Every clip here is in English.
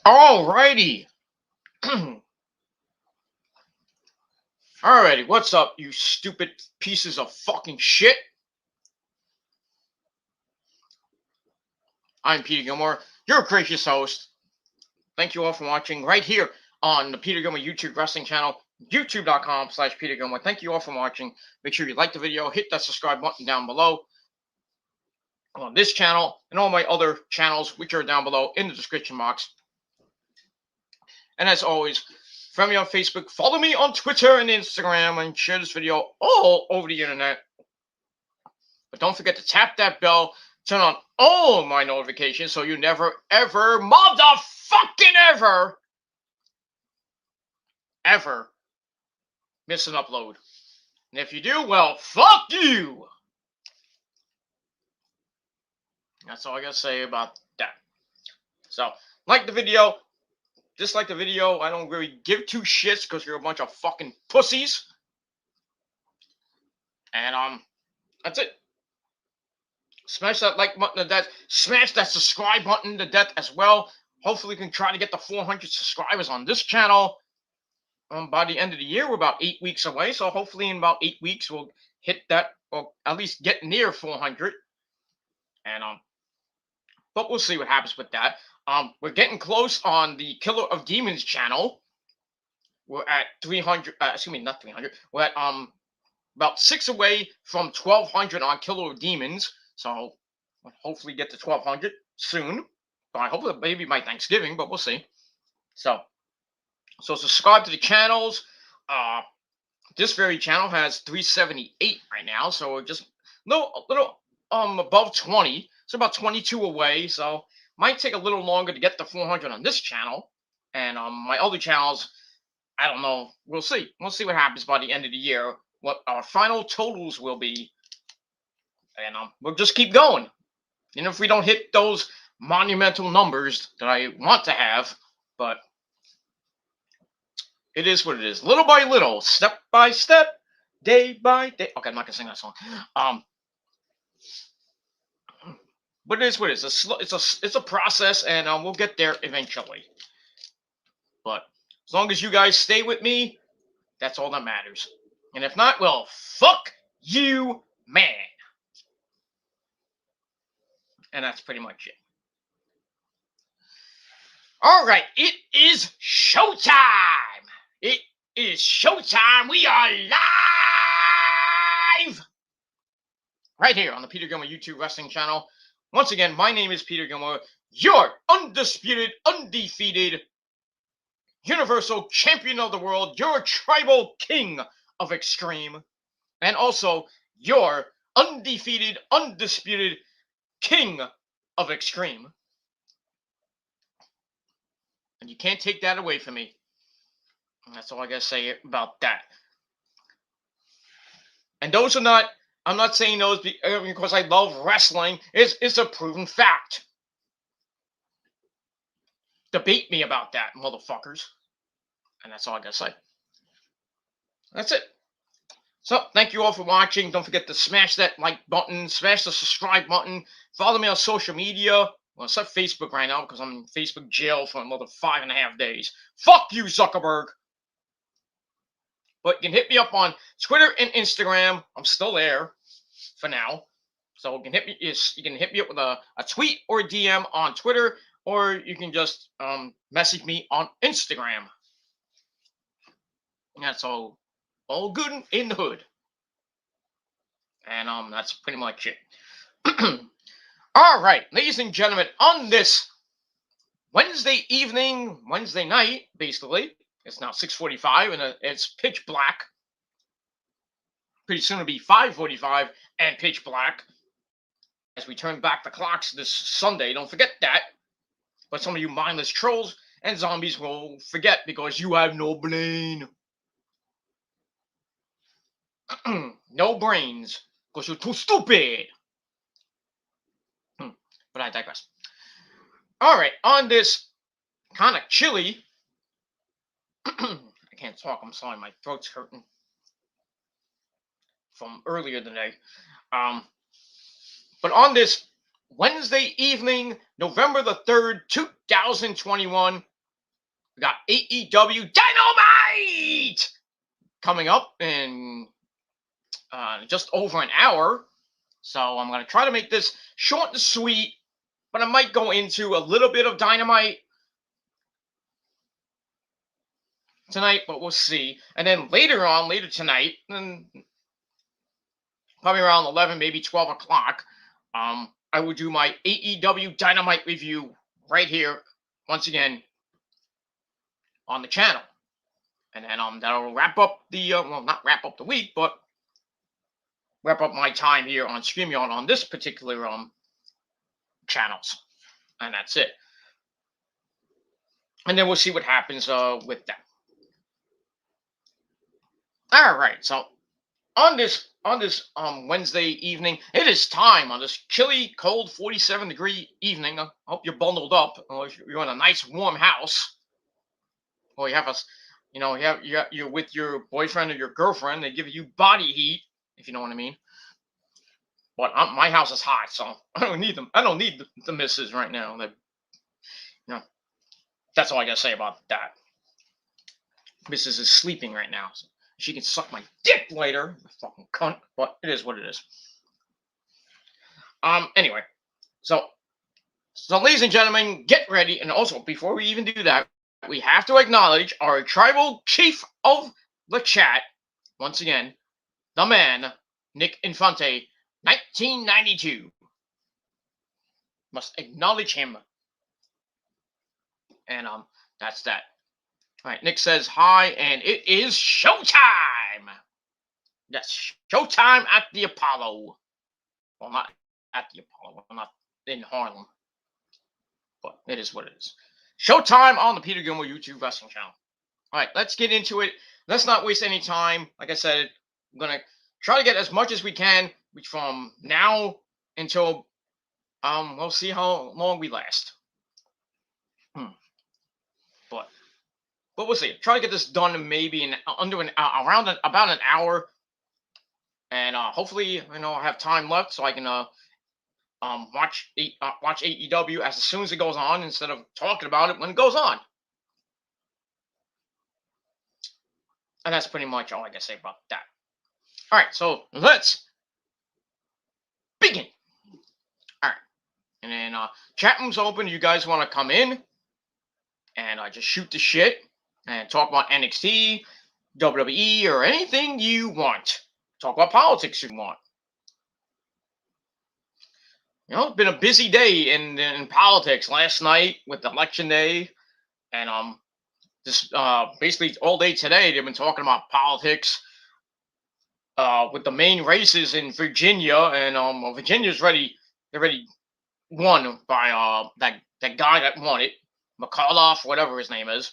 Alrighty. Alrighty, what's up, you stupid pieces of fucking shit? I'm Peter Gilmore, your gracious host. Thank you all for watching right here on the Peter Gilmore YouTube wrestling channel, youtube.com/Peter Gilmore. Thank you all for watching. Make sure you like the video, hit that subscribe button down below on this channel and all my other channels, which are down below in the description box. And as always, friend me on Facebook, follow me on Twitter and Instagram, and share this video all over the internet. But don't forget to tap that bell, turn on all my notifications so you never, ever, motherfucking ever miss an upload. And if you do, well, fuck you! That's all I gotta say about that. So, like the video, dislike the video. I don't really give two shits because you're a bunch of fucking pussies. And that's it. Smash that like button to death. Smash that subscribe button to death as well. Hopefully, we can try to get to 400 subscribers on this channel by the end of the year. We're about 8 weeks away, so hopefully in about 8 weeks we'll hit that, or at least get near 400. But we'll see what happens with that. We're getting close on the Killer of Demons channel. We're at 300. Excuse me, not 300. We're at about 6 away from 1,200 on Killer of Demons. So we'll hopefully get to 1,200 soon. But I hope maybe by Thanksgiving, but we'll see. So subscribe to the channels. This very channel has 378 right now, so we're just a little above 20. So about 22 away. So might take a little longer to get to 400 on this channel. And my other channels, I don't know. We'll see. We'll see what happens by the end of the year. What our final totals will be. And we'll just keep going. And if we don't hit those monumental numbers that I want to have, but it is what it is. Little by little, step by step, day by day. Okay, I'm not gonna sing that song. But it is what it is. It's a process, and we'll get there eventually. But as long as you guys stay with me, that's all that matters. And if not, well, fuck you, man. And that's pretty much it. All right, it is showtime. It is showtime. We are live right here on the Peter Gilmore YouTube wrestling channel. Once again, my name is Peter Gilmore, your undisputed, undefeated, universal champion of the world, your tribal king of extreme, and also your undefeated, undisputed king of extreme. And you can't take that away from me. And that's all I gotta say about that. And those are not, I'm not saying those because I love wrestling. It's a proven fact. Debate me about that, motherfuckers. And that's all I gotta say. That's it. So, thank you all for watching. Don't forget to smash that like button, smash the subscribe button, follow me on social media. Well, except Facebook right now because I'm in Facebook jail for another 5.5 days. Fuck you, Zuckerberg. But you can hit me up on Twitter and Instagram. I'm still there for now. So you can hit me up with a tweet or a DM on Twitter, or you can just message me on Instagram. And that's all good in the hood. And that's pretty much it. All right, ladies and gentlemen, on this Wednesday night, basically, it's now 6:45 and it's pitch black. Pretty soon it'll be 5:45 and pitch black as we turn back the clocks this Sunday. Don't forget that. But some of you mindless trolls and zombies will forget because you have no brain. No brains because you're too stupid. But I digress. All right, on this kind of chilly. I can't talk. I'm sorry, my throat's hurting from earlier today. But on this Wednesday evening, November the 3rd, 2021, We got AEW Dynamite coming up in just over an hour. So I'm going to try to make this short and sweet, but I might go into a little bit of Dynamite tonight, but we'll see. And then later tonight, and probably around 11, maybe 12 o'clock, I will do my AEW Dynamite review right here, once again, on the channel. And then that'll wrap up the, well, not wrap up the week, but wrap up my time here on StreamYard on this particular channels. And that's it. And then we'll see what happens with that. All right, so on this Wednesday evening, it is time on this chilly, cold 47-degree evening. I hope you're bundled up, or you're in a nice warm house, or you have you're with your boyfriend or your girlfriend. They give you body heat, if you know what I mean. But my house is hot, so I don't need them. I don't need the misses right now. That's all I gotta say about that. Mrs. is sleeping right now. So she can suck my dick later, fucking cunt. But it is what it is. Anyway, so ladies and gentlemen, get ready. And also, before we even do that, we have to acknowledge our tribal chief of the chat. Once again, the man, Nick Infante, 1992. Must acknowledge him. And that's that. All right, Nick says hi, and it is showtime. Yes, showtime at the Apollo. Well, not at the Apollo. Well, not in Harlem. But it is what it is. Showtime on the Peter Gilmore YouTube Wrestling channel. All right, let's get into it. Let's not waste any time. Like I said, I'm going to try to get as much as we can from now until we'll see how long we last. But we'll see. Try to get this done maybe in about an hour, and hopefully I have time left so I can watch AEW as soon as it goes on instead of talking about it when it goes on. And that's pretty much all I can say about that. All right, so let's begin. All right, and then chat room's open. You guys want to come in and just shoot the shit and talk about NXT, WWE, or anything you want. Talk about politics if you want. It's been a busy day in politics. Last night with Election Day, and this basically all day today they've been talking about politics with the main races in Virginia, and Virginia's already won by that guy that won it, McAuliffe, whatever his name is.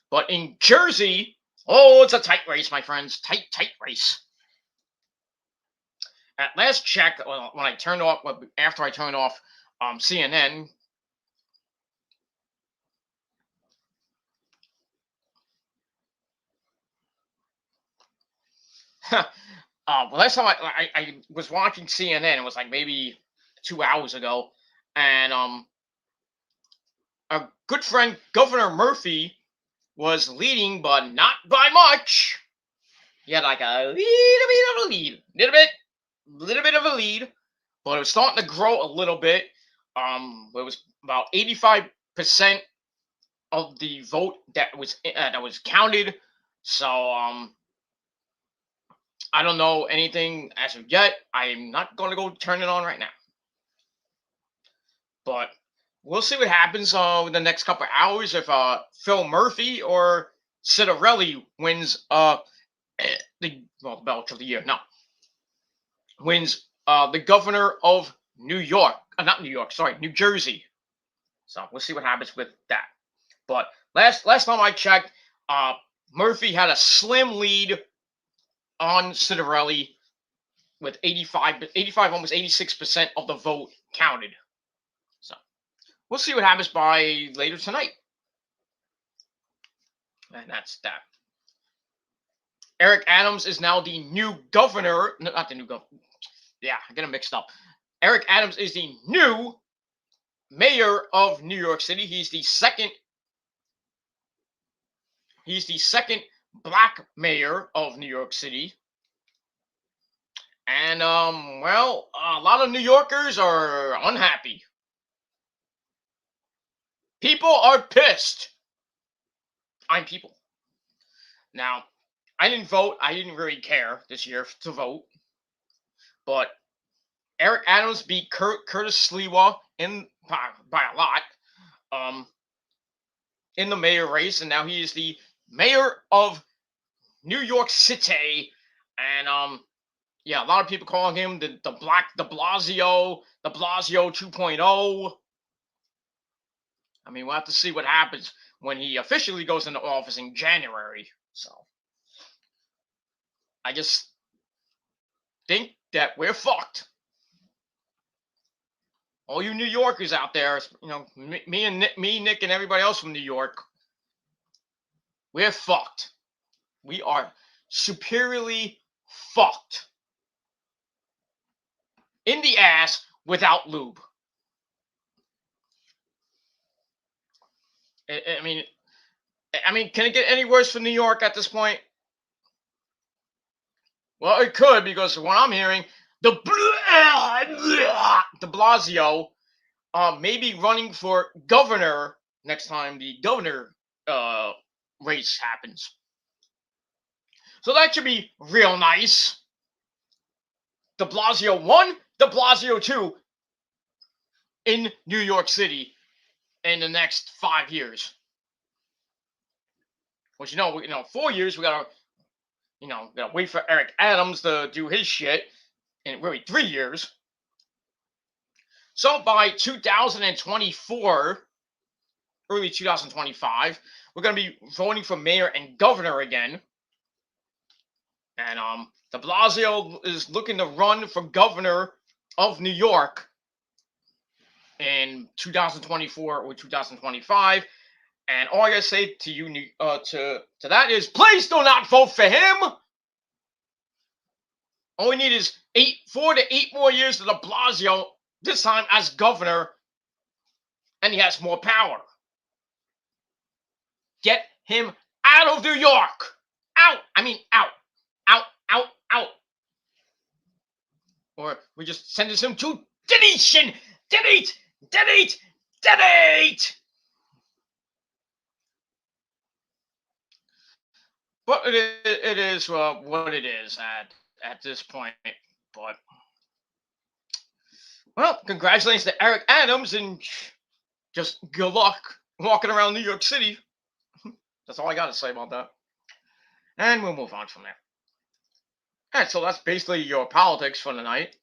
But in Jersey, it's a tight race, my friends. Tight race. At last check, when I turned off, after I turned off CNN, last time I was watching CNN, it was like maybe 2 hours ago, and our good friend Governor Murphy was leading, but not by much. He had like a little bit of a lead, but it was starting to grow a little bit. It was about 85% of the vote that was counted. So I don't know anything as of yet. I'm not going to go turn it on right now, but we'll see what happens in the next couple of hours if Phil Murphy or Citarelli wins the Belch of the Year. No, wins the governor of New York. Not New York, sorry, New Jersey. So we'll see what happens with that. But last time I checked, Murphy had a slim lead on Citarelli with 85, almost 86% of the vote counted. So we'll see what happens by later tonight. And that's that. Eric Adams is now the new governor. No, not the new governor. Yeah, I get them mixed up. Eric Adams is the new mayor of New York City. He's the second He's the second black mayor of New York City. And well, a lot of New Yorkers are unhappy. People are pissed. I'm people. Now, I didn't vote. I didn't really care this year to vote. But Eric Adams beat Curtis Sliwa by a lot in the mayor race, and now he is the mayor of New York City. And yeah, a lot of people calling him the Blasio 2.0. I mean, we'll have to see what happens when he officially goes into office in January. So I just think that we're fucked. All you New Yorkers out there, you know, me, Nick, and everybody else from New York, we're fucked. We are superiorly fucked. In the ass without lube. I mean, can it get any worse for New York at this point? Well, it could, because what I'm hearing, de Blasio may be running for governor next time the governor race happens. So that should be real nice. De Blasio 1, De Blasio 2 in New York City in the next 5 years. Which, 4 years, we gotta wait for Eric Adams to do his shit in really 3 years. So by 2024, early 2025, we're going to be voting for mayor and governor again. And de Blasio is looking to run for governor of New York in 2024 or 2025. And all I gotta say to you, to that is, please do not vote for him. All we need is 4 to 8 more years of de Blasio, this time as governor, and he has more power. Get him out of New York. Out. I mean, out. Out, out, out. Or we just send him to deletion. Delete, delete, delete. But it is what it is at this point. But, well, congratulations to Eric Adams, and just good luck walking around New York City. That's all I got to say about that. And we'll move on from there. All right, so that's basically your politics for the night.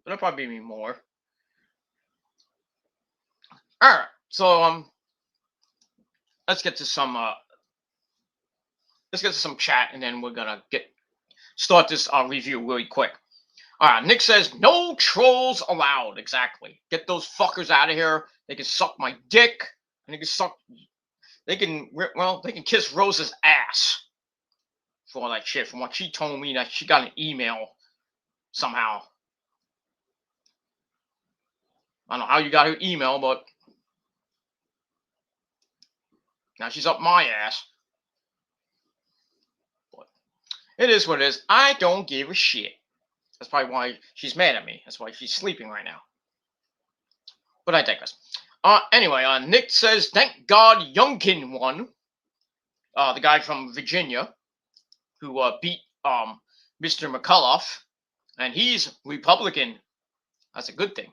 There'll probably be more. All right, so let's get to some chat, and then we're gonna start this review really quick. All right, Nick says no trolls allowed. Exactly. Get those fuckers out of here. They can suck my dick, and they can kiss Rose's ass for all that shit. From what she told me, that she got an email somehow. I don't know how you got her email, but now she's up my ass. But it is what it is. I don't give a shit. That's probably why she's mad at me. That's why she's sleeping right now. But I digress. Anyway, Nick says, thank God Youngkin won. The guy from Virginia who beat Mr. McCullough. And he's Republican. That's a good thing.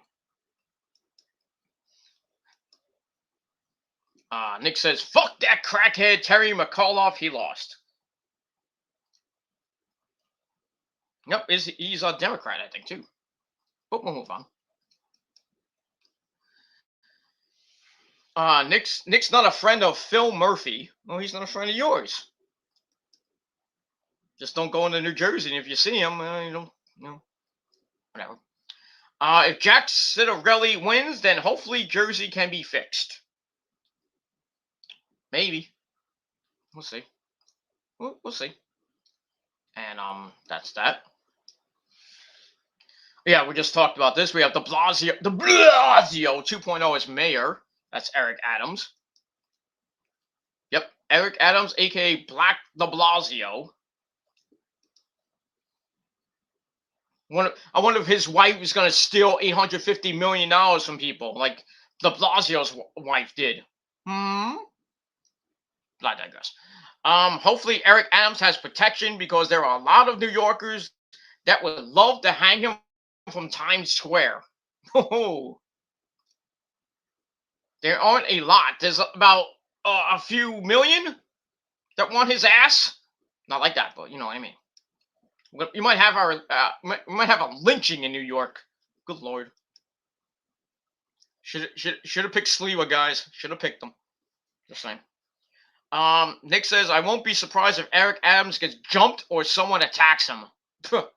Nick says, fuck that crackhead Terry McAuliffe. He lost. Nope, he's a Democrat, I think, too. But we'll move on. Nick's not a friend of Phil Murphy. No, he's not a friend of yours. Just don't go into New Jersey, and if you see him, whatever. If Jack Citarelli wins, then hopefully Jersey can be fixed. Maybe. We'll see. We'll see. And that's that. Yeah, we just talked about this. We have de Blasio 2.0 as mayor. That's Eric Adams. Yep. Eric Adams, aka Black de Blasio. I wonder if his wife is going to steal $850 million from people like de Blasio's wife did. Hmm. But I digress. Hopefully Eric Adams has protection because there are a lot of New Yorkers that would love to hang him from Times Square. Oh, there aren't a lot. There's about a few million that want his ass. Not like that, but you know what I mean. You might have we might have a lynching in New York. Good lord. Should have picked Sliwa, guys. Should have picked them. Just saying. Nick says I won't be surprised if Eric Adams gets jumped or someone attacks him. He'll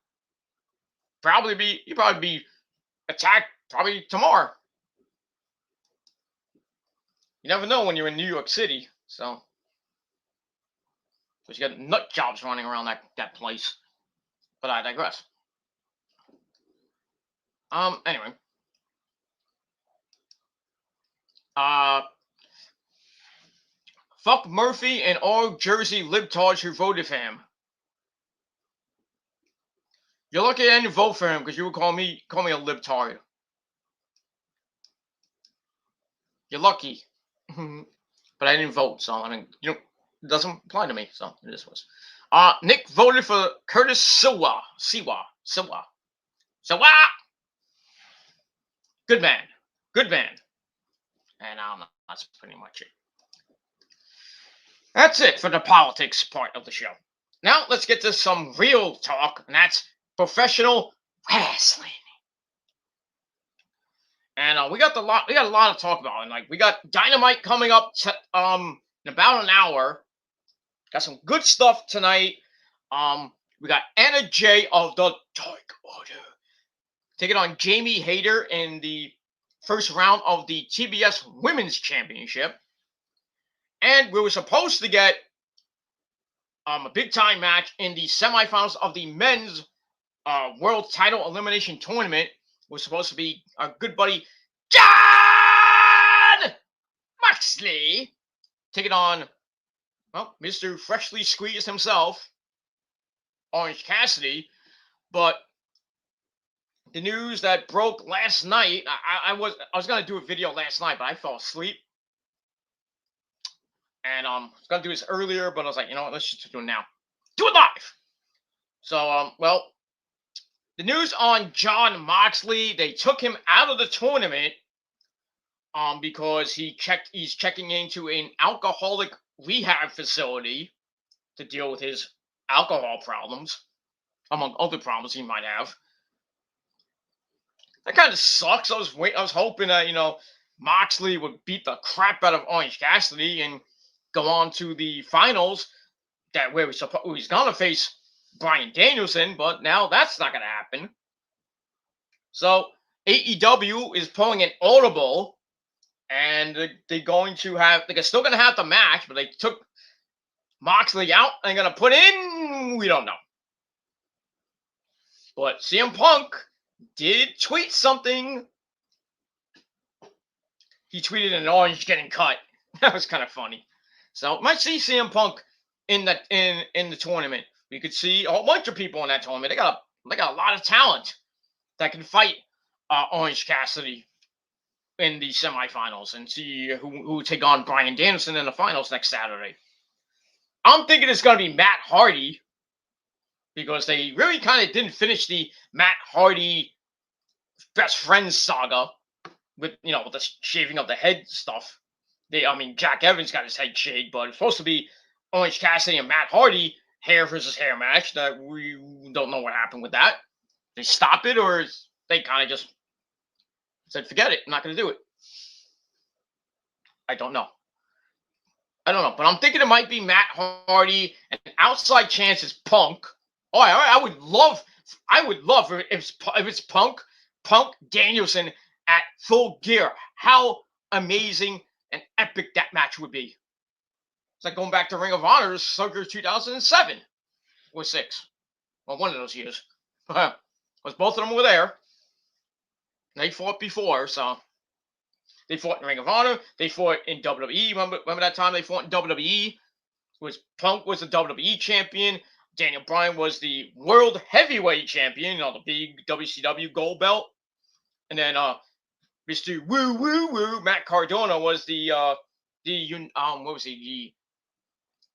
probably be attacked probably tomorrow. You never know when you're in New York City, so because you got nut jobs running around that place. But I digress. Anyway. Fuck Murphy and all Jersey libtards who voted for him. You're lucky I didn't vote for him because you would call me a libtard. You're lucky. But I didn't vote, so I mean, it doesn't apply to me. So this was. Nick voted for Curtis Siwa. Good man. And that's pretty much it. That's it for the politics part of the show. Now let's get to some real talk, and that's professional wrestling. And we got a lot to talk about, and like we got Dynamite coming up in about an hour. Got some good stuff tonight. We got Anna Jay of the Dark Order taking on Jamie Hayter in the first round of the TBS Women's Championship. And we were supposed to get a big-time match in the semifinals of the men's world title elimination tournament. Was supposed to be our good buddy John Moxley taking on, well, Mr. Freshly Squeezed himself, Orange Cassidy. But the news that broke last night, I was gonna do a video last night, but I fell asleep. And I was gonna do this earlier, but I was like, you know what, let's just do it now. Do it live. So well, the news on John Moxley, they took him out of the tournament because he's checking into an alcoholic rehab facility to deal with his alcohol problems, among other problems he might have. That kind of sucks. I was hoping that Moxley would beat the crap out of Orange Cassidy and go on to the finals, where he's gonna face Bryan Danielson, but now that's not gonna happen. So AEW is pulling an audible, and they're still gonna have the match, but they took Moxley out and gonna put in, we don't know. But CM Punk did tweet something. He tweeted an orange getting cut. That was kind of funny. So might see CM Punk in the tournament. We could see a whole bunch of people in that tournament. They got a lot of talent that can fight Orange Cassidy in the semifinals, and see who take on Bryan Danielson in the finals next Saturday. I'm thinking it's gonna be Matt Hardy, because they really kind of didn't finish the Matt Hardy best friends saga with the shaving of the head stuff. Jack Evans got his head shaved, but it's supposed to be Orange Cassidy and Matt Hardy hair versus hair match. That we don't know what happened with that. They stop it, or they kind of just said, "Forget it, I'm not going to do it." I don't know, but I'm thinking it might be Matt Hardy, and an outside chance is Punk. Oh, I would love if it's Punk Danielson at Full Gear. How amazing and epic that match would be. It's like going back to Ring of Honor's Sucker 2007 or 6. Well, one of those years. Because both of them were there. They fought before, so they fought in Ring of Honor. They fought in WWE. Remember that time they fought in WWE? Punk was the WWE champion. Daniel Bryan was the world heavyweight champion, the big WCW gold belt. And then Mr. Woo Woo Woo Matt Cardona was the what was he,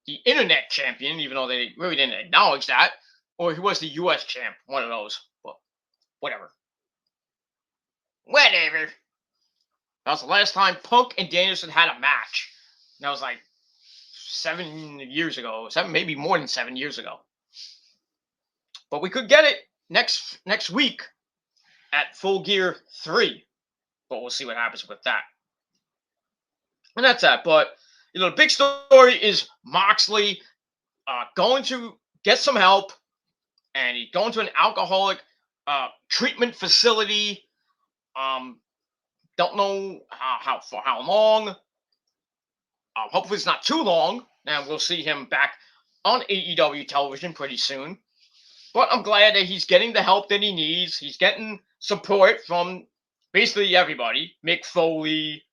the internet champion, even though they really didn't acknowledge that, or he was the U.S. champ, one of those. But whatever. Whatever. That was the last time Punk and Danielson had a match. And that was like 7 years ago. Maybe more than 7 years ago. But we could get it next week at Full Gear 3. But we'll see what happens with that. And that's that. But the big story is Moxley going to get some help, and he's going to an alcoholic treatment facility. Don't know for how long. Hopefully it's not too long, and we'll see him back on AEW television pretty soon. But I'm glad that he's getting the help that he needs. He's getting support from basically everybody. Mick Foley.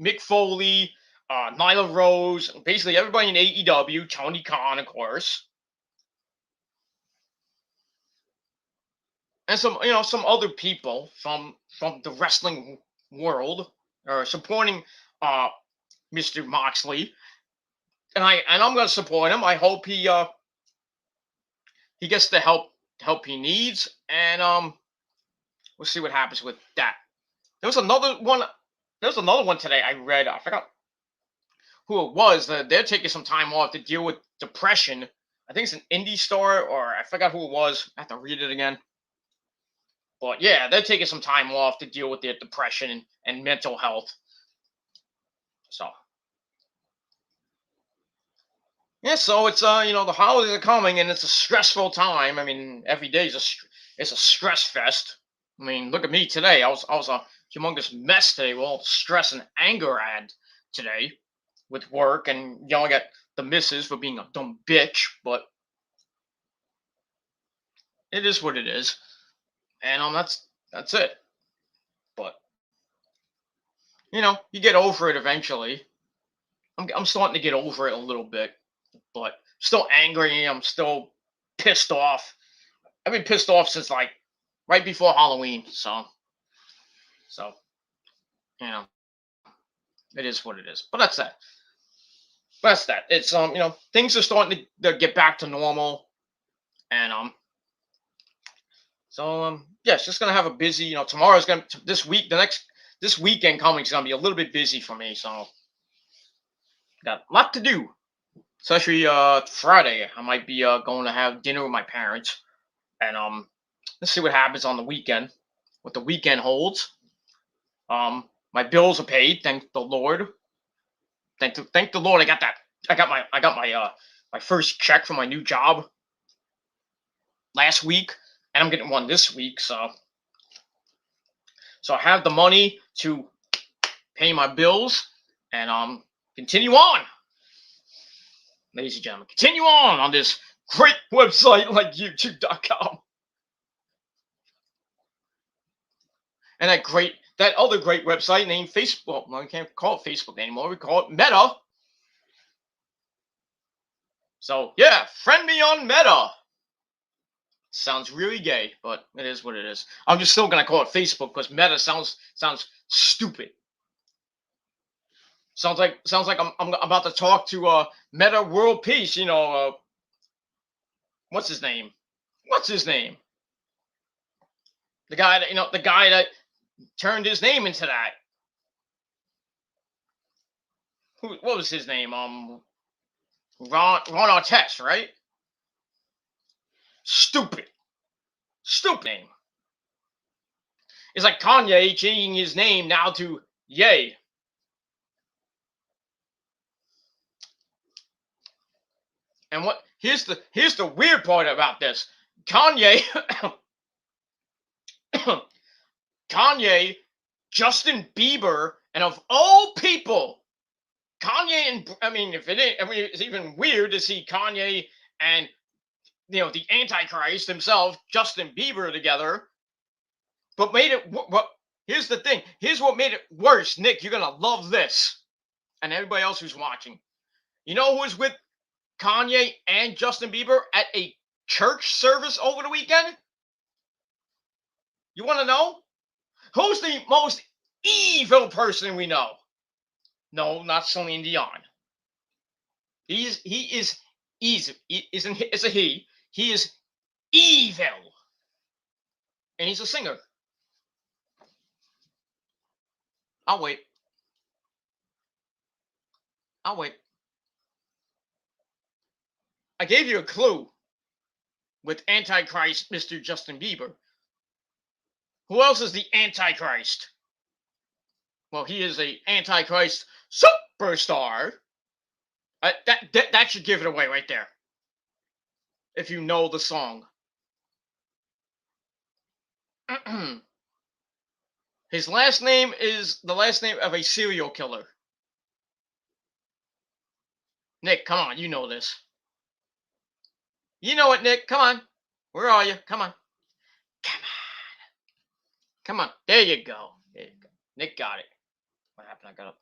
Mick Foley, Nyla Rose, basically everybody in AEW. Tony Khan, of course. And some other people from the wrestling world are supporting Mr. Moxley, and I'm going to support him. I hope he gets the help he needs, and we'll see what happens with that. There was another one today I read. I forgot who it was. They're taking some time off to deal with depression. I think it's an indie star, or I forgot who it was. I have to read it again. But yeah, they're taking some time off to deal with their depression and mental health. So yeah, so it's the holidays are coming, and it's a stressful time. I mean, every day is it's a stress fest. I mean, look at me today. I was a humongous mess today with all the stress and anger I had today with work, and yelling at the missus for being a dumb bitch. But it is what it is. And that's it. But you get over it eventually. I'm starting to get over it a little bit, but still angry. I'm still pissed off. I've been pissed off since like right before Halloween. So it is what it is. But that's that. It's things are starting to get back to normal, and yeah, it's just gonna have a busy. Tomorrow's this weekend coming is gonna be a little bit busy for me. So got a lot to do, especially Friday. I might be going to have dinner with my parents, and let's see what happens on the weekend. What the weekend holds. My bills are paid. Thank the Lord. Thank the Lord. I got that. I got my first check from my new job last week, and I'm getting one this week. So I have the money to pay my bills and continue on, ladies and gentlemen. Continue on this great website like YouTube.com, and that other great website named Facebook. Well, we can't call it Facebook anymore. We call it Meta. So yeah, friend me on Meta. Sounds really gay, but it is what it is. I'm just still gonna call it Facebook because Meta sounds stupid. Sounds like I'm about to talk to Meta World Peace. What's his name? The guy that turned his name into that. What was his name? Ron Artest, right? Stupid name. It's like Kanye changing his name now to Ye. And here's the weird part about this. Kanye Justin Bieber, and of all people, Kanye it's even weird to see Kanye and the Antichrist himself, Justin Bieber, together. But here's the thing. Here's what made it worse, Nick. You're gonna love this. and everybody else who's watching. You know who was with Kanye and Justin Bieber at a church service over the weekend? You want to know? Who's the most evil person we know? No, not Celine Dion. He is easy. It's a he. He is evil, and he's a singer. I'll wait. I'll wait. I gave you a clue with Antichrist, Mr. Justin Bieber. Who else is the Antichrist? Well, he is a Antichrist superstar. That should give it away right there. If you know the song. His last name is the last name of a serial killer. Nick, come on, you know this. You know it, Nick. Come on. Where are you? Come on. Come on. Come on. There you go. There you go. Nick got it. What happened? I got up.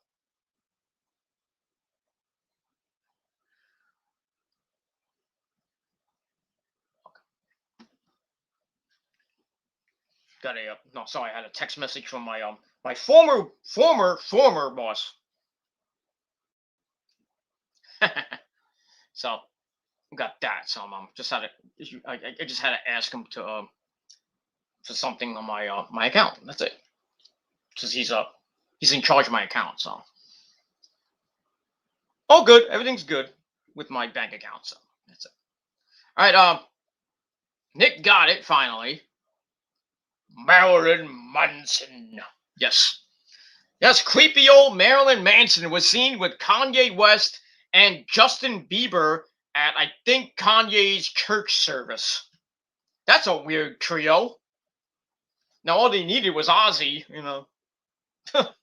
Got a no, sorry, I had a text message from my former boss. So got that. So just had to I just had to ask him to for something on my my account. That's it. Because he's in charge of my account. So all good. Everything's good with my bank account. So that's it. All right. Nick got it finally. Marilyn Manson. Yes. Yes, creepy old Marilyn Manson was seen with Kanye West and Justin Bieber at, I think, Kanye's church service. That's a weird trio. Now, all they needed was Ozzy, you know. What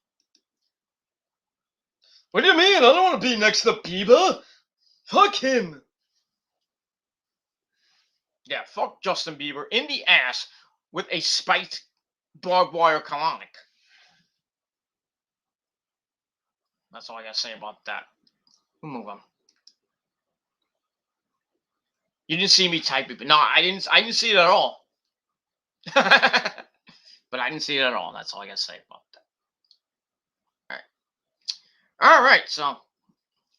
do you mean? I don't want to be next to Bieber. Fuck him. Yeah, fuck Justin Bieber in the ass with a spiked barbed wire colonic. That's all I gotta say about that. We'll move on. You didn't see me type it, but no, I didn't see it at all. But I didn't see it at all. That's all I gotta say about that. All right. So, all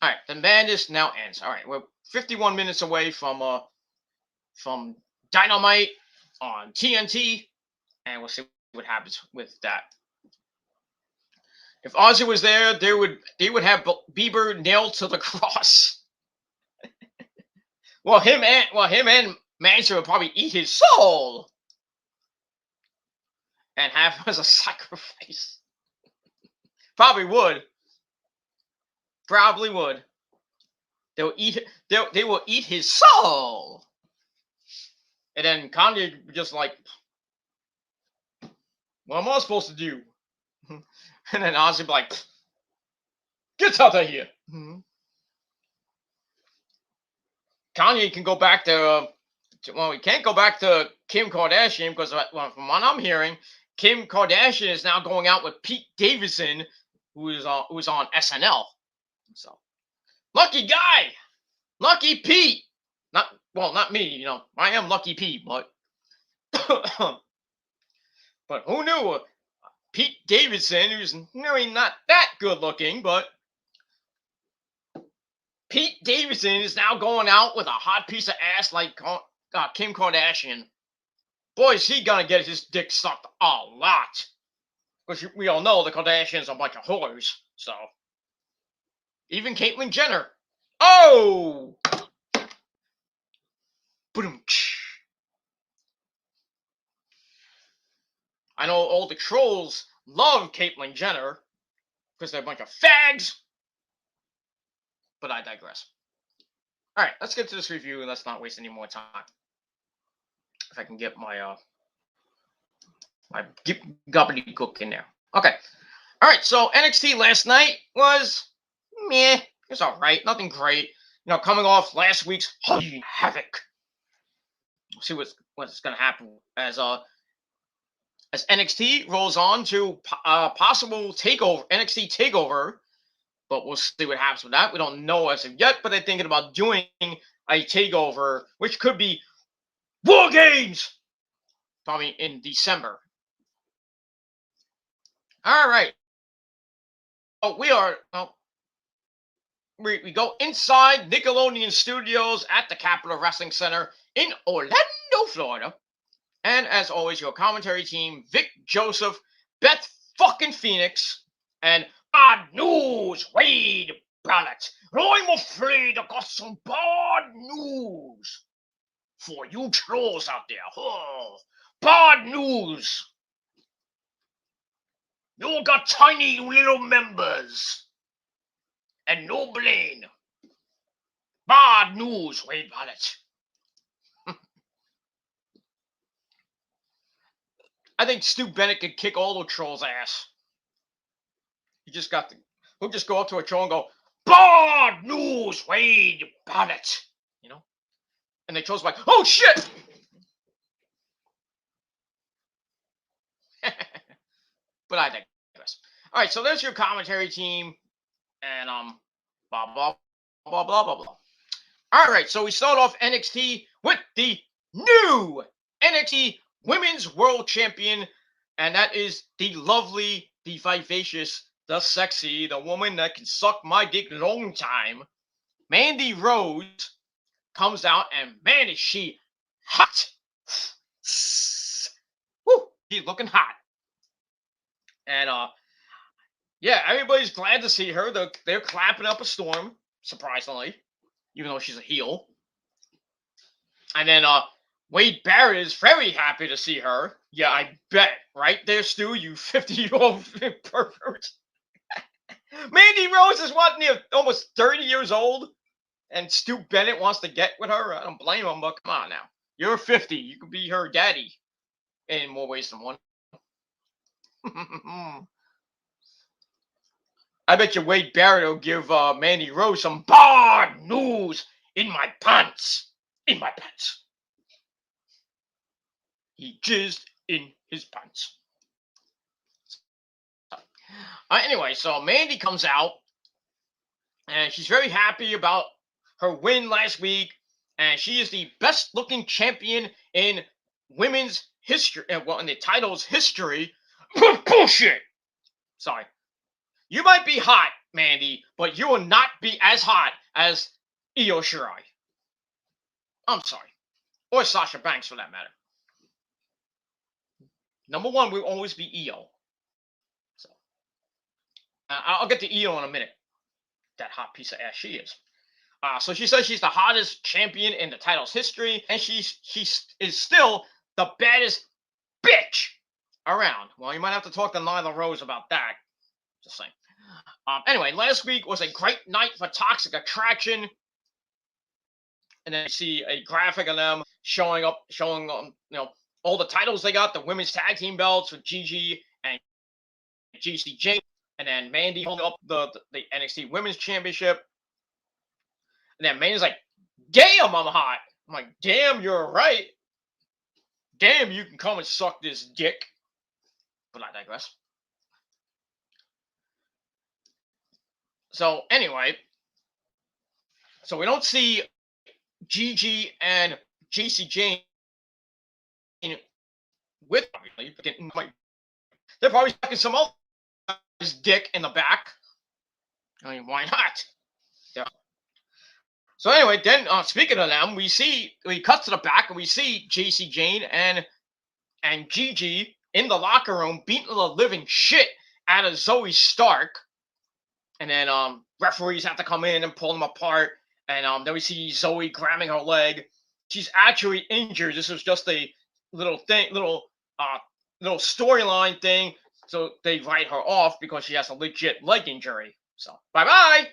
right, the madness now ends. All right, we're 51 minutes away from Dynamite on TNT, and we'll see what happens with that. If Ozzy was there, they would have Bieber nailed to the cross. Well, him and Manson would probably eat his soul and have him as a sacrifice. Probably would. They will eat his soul. And then Kanye just like, what am I supposed to do? And then Ozzy be like, get out of here. Kanye can go back to, well, he can't go back to Kim Kardashian because from what I'm hearing, Kim Kardashian is now going out with Pete Davidson, who's on SNL. So, lucky guy, lucky Pete. Not me. You know, I am lucky Pete, but but who knew? Pete Davidson, who's really not that good looking, but Pete Davidson is now going out with a hot piece of ass like Kim Kardashian. Boy, is he gonna get his dick sucked a lot. Because we all know the Kardashians are a bunch of whores. So, even Caitlyn Jenner. Oh! I know all the trolls love Caitlyn Jenner because they're a bunch of fags. But I digress. All right, let's get to this review and let's not waste any more time. If I can get my gobbledygook in there. Okay. All right, so NXT last night was meh. It was all right. Nothing great. You know, coming off last week's Havoc. We'll see what's going to happen as NXT rolls on to possible takeover, NXT takeover but we'll see what happens with that. We don't know as of yet, but they're thinking about doing a takeover, which could be War Games, probably in December. All right. Oh, we go inside Nickelodeon Studios at the Capitol Wrestling Center in Orlando, Florida. And as always, your commentary team, Vic Joseph, Beth fucking Phoenix, and bad news, Wade Ballot. I'm afraid I got some bad news for you trolls out there. Oh, bad news. You got tiny little members and no brain. Bad news, Wade Ballot. I think Stu Bennett could kick all the trolls' ass. He'll just go up to a troll and go, bad news, Wade Ballot. You know? And the troll's like, oh shit! But I digress. Alright, so there's your commentary team. And blah blah blah blah blah blah. Alright, so we start off NXT with the new NXT Women's World Champion, and that is the lovely, the vivacious, the sexy, the woman that can suck my dick long time. Mandy Rose comes out, and man, is she hot! Woo, she's looking hot. And yeah, everybody's glad to see her. They're clapping up a storm, surprisingly, even though she's a heel. And then Wade Barrett is very happy to see her. Yeah, I bet. Right there, Stu, you 50-year-old pervert. Mandy Rose is almost 30 years old, and Stu Bennett wants to get with her. I don't blame him, but come on now. You're 50. You could be her daddy in more ways than one. I bet you Wade Barrett will give Mandy Rose some bad news in my pants. In my pants. He jizzed in his pants. Anyway, so Mandy comes out, and she's very happy about her win last week, and she is the best-looking champion in women's history. Well, in the title's history. Bullshit. Sorry. You might be hot, Mandy, but you will not be as hot as Io Shirai. I'm sorry. Or Sasha Banks, for that matter. Number one will always be Io. So, I'll get to Io in a minute. That hot piece of ass she is. So she says she's the hottest champion in the title's history, and she is still the baddest bitch around. Well, you might have to talk to Nyla Rose about that. Just saying. Anyway, last week was a great night for Toxic Attraction. And then you see a graphic of them showing all the titles they got, the women's tag team belts with Gigi and GCJ, and then Mandy holding up the NXT Women's Championship. And then Mandy's like, damn, I'm hot. I'm like, damn, you're right. Damn, you can come and suck this dick. But I digress. So anyway, so we don't see Gigi and JC Jane with, they're probably sucking some other dick in the back. I mean, why not? Yeah. So anyway, then speaking of them, we cut to the back and we see JC Jane and Gigi in the locker room beating the living shit out of Zoe Stark. And then referees have to come in and pull them apart. And then we see Zoe grabbing her leg. She's actually injured. This was just a little storyline thing. So they write her off because she has a legit leg injury. So bye-bye.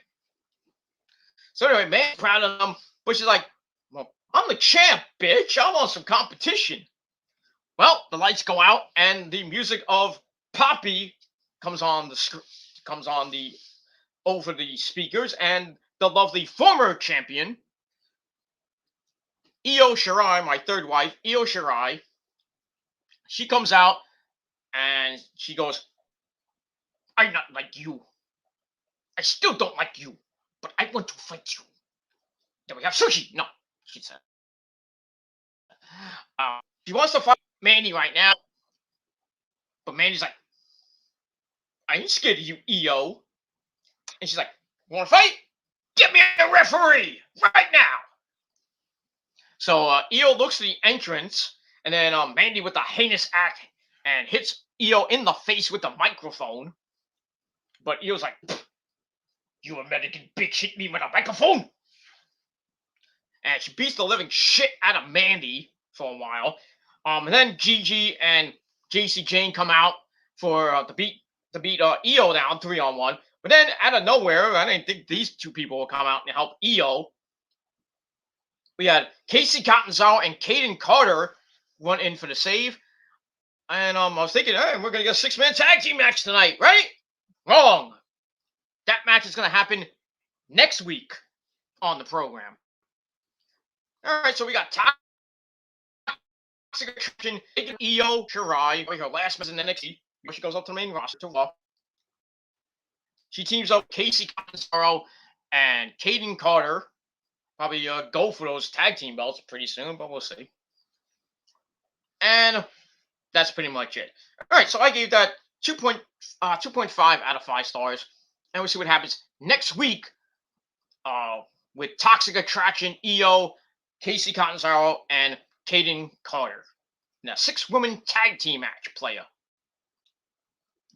So anyway, man's proud of them. But she's like, well, I'm the champ, bitch. I want some competition. Well, the lights go out and the music of Poppy comes on over the speakers, and the lovely former champion, Io Shirai, my third wife, Io Shirai, she comes out and she goes, I'm not like you. I still don't like you, but I want to fight you. Then we have sushi. No, she said. She wants to fight Mandy right now, but Mandy's like, I ain't scared of you, EO. And she's like, you want to fight? Get me a referee right now. So EO looks at the entrance, and then Mandy with the heinous act and hits EO in the face with the microphone. But EO's like, you American bitch hit me with a microphone. And she beats the living shit out of Mandy for a while. And then Gigi and JC Jane come out for to beat EO down 3-on-1. But then out of nowhere, I didn't think these two people would come out and help EO. We had Casey Catanzaro and Caden Carter run in for the save. And I was thinking, hey, we're going to get a 6-man tag team match tonight, right? Wrong. That match is going to happen next week on the program. All right, so we got Toxic Attraction, Io Shirai, her last match in NXT. She goes up to the main roster to Raw. She teams up Casey Catanzaro and Caden Carter. Probably go for those tag team belts pretty soon, but we'll see. And that's pretty much it. All right, so I gave that 2.5 out of 5 stars. And we'll see what happens next week with Toxic Attraction, EO, Casey Catanzaro, and Caden Carter. Now, 6-woman tag team match player.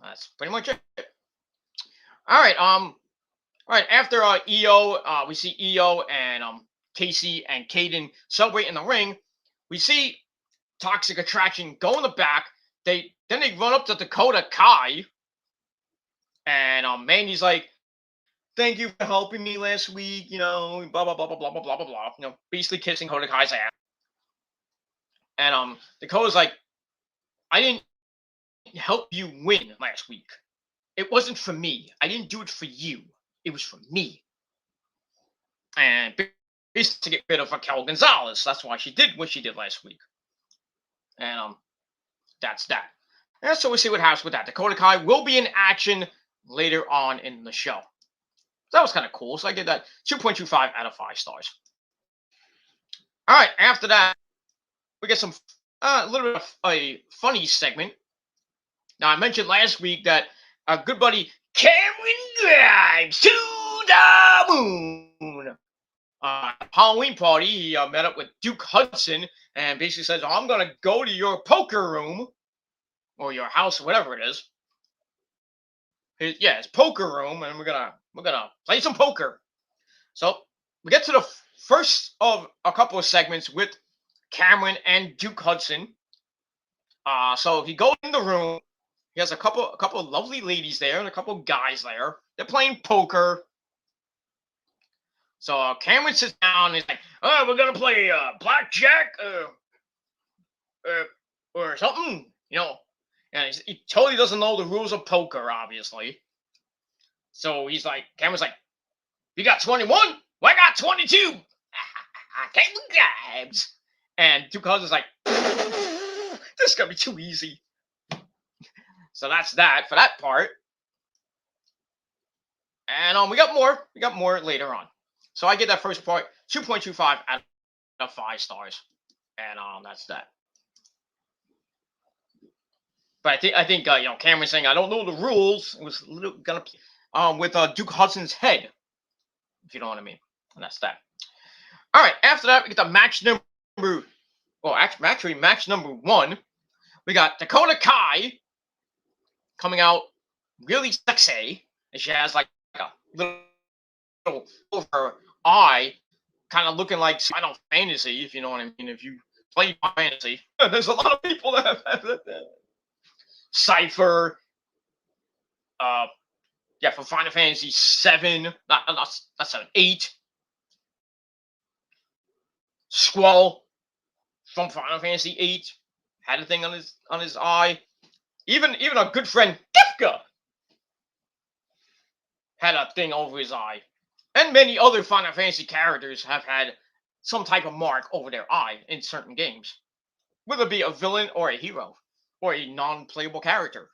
That's pretty much it. All right, after EO, we see EO and Casey and Caden celebrate in the ring. We see Toxic Attraction go in the back. Then they run up to Dakota Kai. And Mandy's like, thank you for helping me last week, blah, blah, blah, blah, blah, blah, blah, blah, blah. Basically kissing Dakota Kai's ass. And Dakota's like, I didn't help you win last week. It wasn't for me. I didn't do it for you. It was for me. And basically to get rid of Raquel Gonzalez. That's why she did what she did last week. And that's that. And so we'll see what happens with that. Dakota Kai will be in action later on in the show. That was kind of cool. So I give that 2.25 out of 5 stars. All right, after that, we get some a little bit of a funny segment. Now, I mentioned last week that our good buddy Cameron Grimes to the moon. Halloween party, he met up with Duke Hudson and basically says, I'm going to go to your poker room or your house or whatever it is. It's poker room, and we're gonna play some poker. So we get to the first of a couple of segments with Cameron and Duke Hudson. So he goes in the room. He has a couple of lovely ladies there and a couple of guys there. They're playing poker. So Cameron sits down and he's like, "Oh, we're gonna play blackjack, or something, And he totally doesn't know the rules of poker, obviously. So he's like, Cameron's like, you got 21? Well, I got 22. Cameron Grimes. And Duke Hudson's like, this is going to be too easy. So that's that for that part. And we got more. We got more later on. So I get that first part, 2.25 out of 5 stars. And that's that. But I think Cameron saying I don't know the rules. It was a little gonna with Duke Hudson's head, if you know what I mean. And that's that. All right. After that, we get the match number. Well, actually, match number 1. We got Dakota Kai coming out really sexy, and she has like a little over her eye, kind of looking like Final Fantasy, if you know what I mean. If you play Final Fantasy, there's a lot of people that have that. Cypher, for Final Fantasy 7, not 7, 8. Squall from Final Fantasy 8 had a thing on his eye. Even our good friend Kefka had a thing over his eye. And many other Final Fantasy characters have had some type of mark over their eye in certain games, whether it be a villain or a hero or a non-playable character.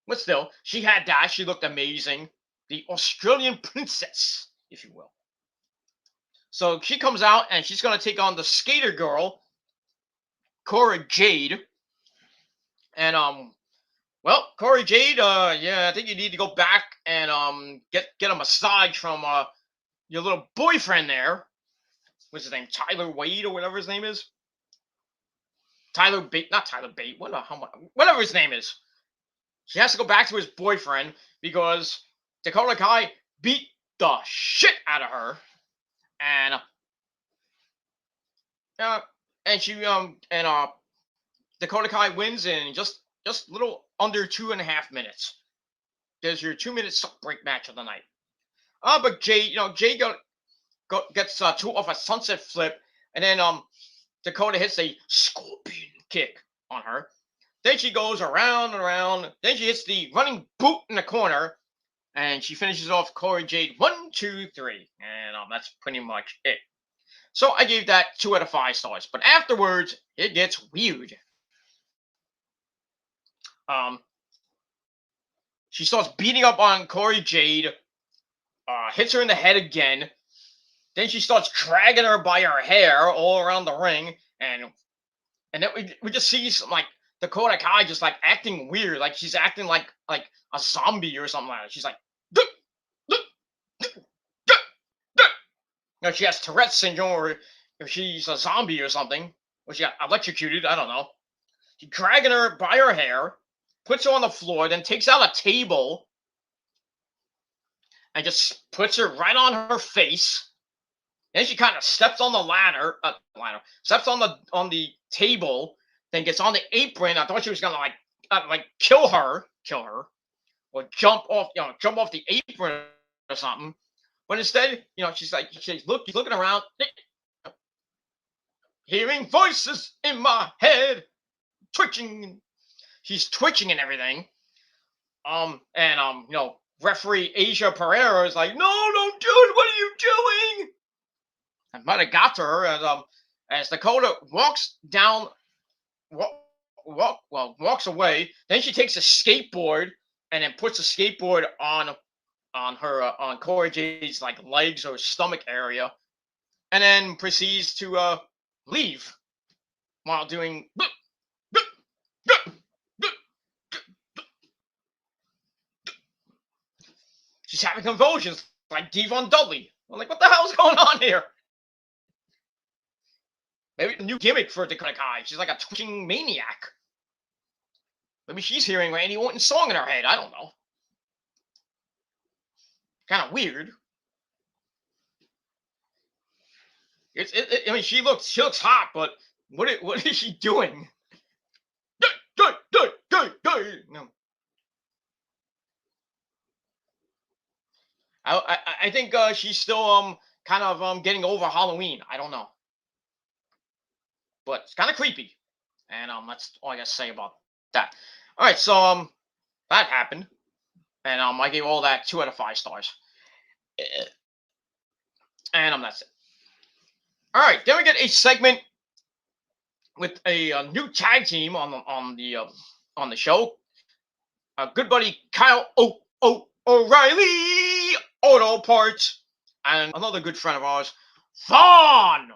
But still, she had that. She looked amazing. the Australian princess, if you will. So she comes out and she's gonna take on the skater girl, Cora Jade. And well, Cora Jade, yeah, I think you need to go back and get a massage from your little boyfriend there. What's his name? Tyler Wade or whatever his name is. Tyler Bate, not Tyler Bate. Whatever his name is. She has to go back to his boyfriend because Dakota Kai beat the shit out of her, and and she Dakota Kai wins in just a little under 2.5 minutes. There's your 2-minute break match of the night. But Jay gets two off a sunset flip, and then Dakota hits a scorpion kick on her. Then she goes around and around. Then she hits the running boot in the corner, and she finishes off Cora Jade 1, 2, 3, and that's pretty much it. So I gave that 2 out of 5 stars. But afterwards, it gets weird. She starts beating up on Cora Jade, hits her in the head again. Then she starts dragging her by her hair all around the ring, and then we just see some like Dakota Kai just like acting weird, like she's acting like a zombie or something like that. She's like, duh, duh, duh, duh, duh. You know, she has Tourette's syndrome, or if she's a zombie or something, or she got electrocuted. I don't know. She's dragging her by her hair, puts her on the floor, then takes out a table and just puts her right on her face. Then she kind of steps on the steps on the table, then gets on the apron. I thought she was gonna like kill her, or jump off the apron or something. But instead, she's looking around, hearing voices in my head, twitching. She's twitching and everything. Referee Asia Pereira is like, no, don't do it. What are you doing? I might have got to her as Dakota walks away. Then she takes a skateboard and then puts a skateboard on Cora Jade's like legs or stomach area, and then proceeds to leave while doing. She's having convulsions like Devon Dudley. I'm like, what the hell's going on here? Maybe a new gimmick for Dakota Kai. She's like a twitching maniac. Maybe she's hearing Randy Orton's song in her head. I don't know. Kind of weird. I mean, she looks hot, but what is she doing? No. I think she's still kind of getting over Halloween. I don't know. But it's kind of creepy, and that's all I got to say about that. All right, so that happened, and I gave all that 2 out of 5 stars, and that's it. All right, then we get a segment with a new tag team on the show. Good buddy Kyle O'Reilly Auto Parts, and another good friend of ours, Von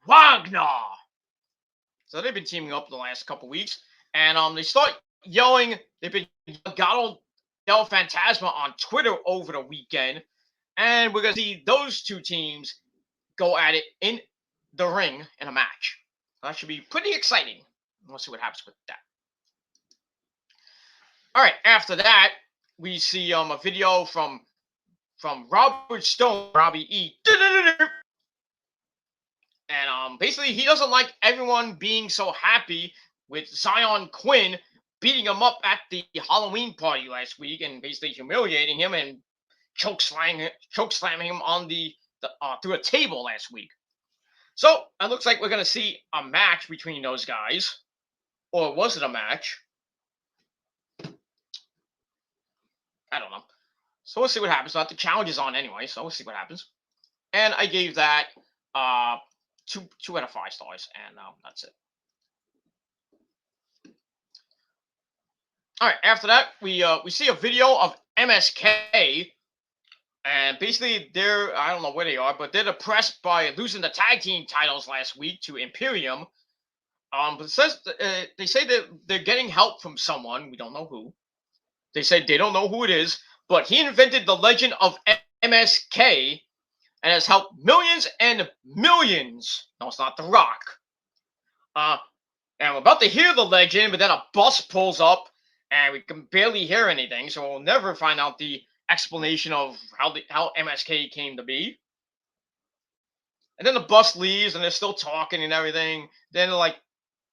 Wagner. So they've been teaming up the last couple weeks, and they start yelling. They've been Gato Del Fantasma on Twitter over the weekend, and we're gonna see those two teams go at it in the ring in a match. That should be pretty exciting. We'll see what happens with that. All right, after that, we see a video from Robert Stone, Robbie E. And basically, he doesn't like everyone being so happy with Zion Quinn beating him up at the Halloween party last week and basically humiliating him and choke slamming him on through a table last week. So it looks like we're going to see a match between those guys. Or was it a match? I don't know. So we'll see what happens. The challenge is on anyway, so we'll see what happens. And I gave that 2 out of 5 stars, and that's it. All right. After that, we see a video of MSK And basically, I don't know where they are, but they're depressed by losing the tag team titles last week to Imperium. But it says they say that they're getting help from someone. We don't know who. They said they don't know who it is, but he invented the legend of MSK and has helped millions and millions. No, it's not The Rock. Uh, and we're about to hear the legend, but then a bus pulls up, and we can barely hear anything, so we'll never find out the explanation of how MSK came to be. And then the bus leaves, and they're still talking and everything. Then they're like,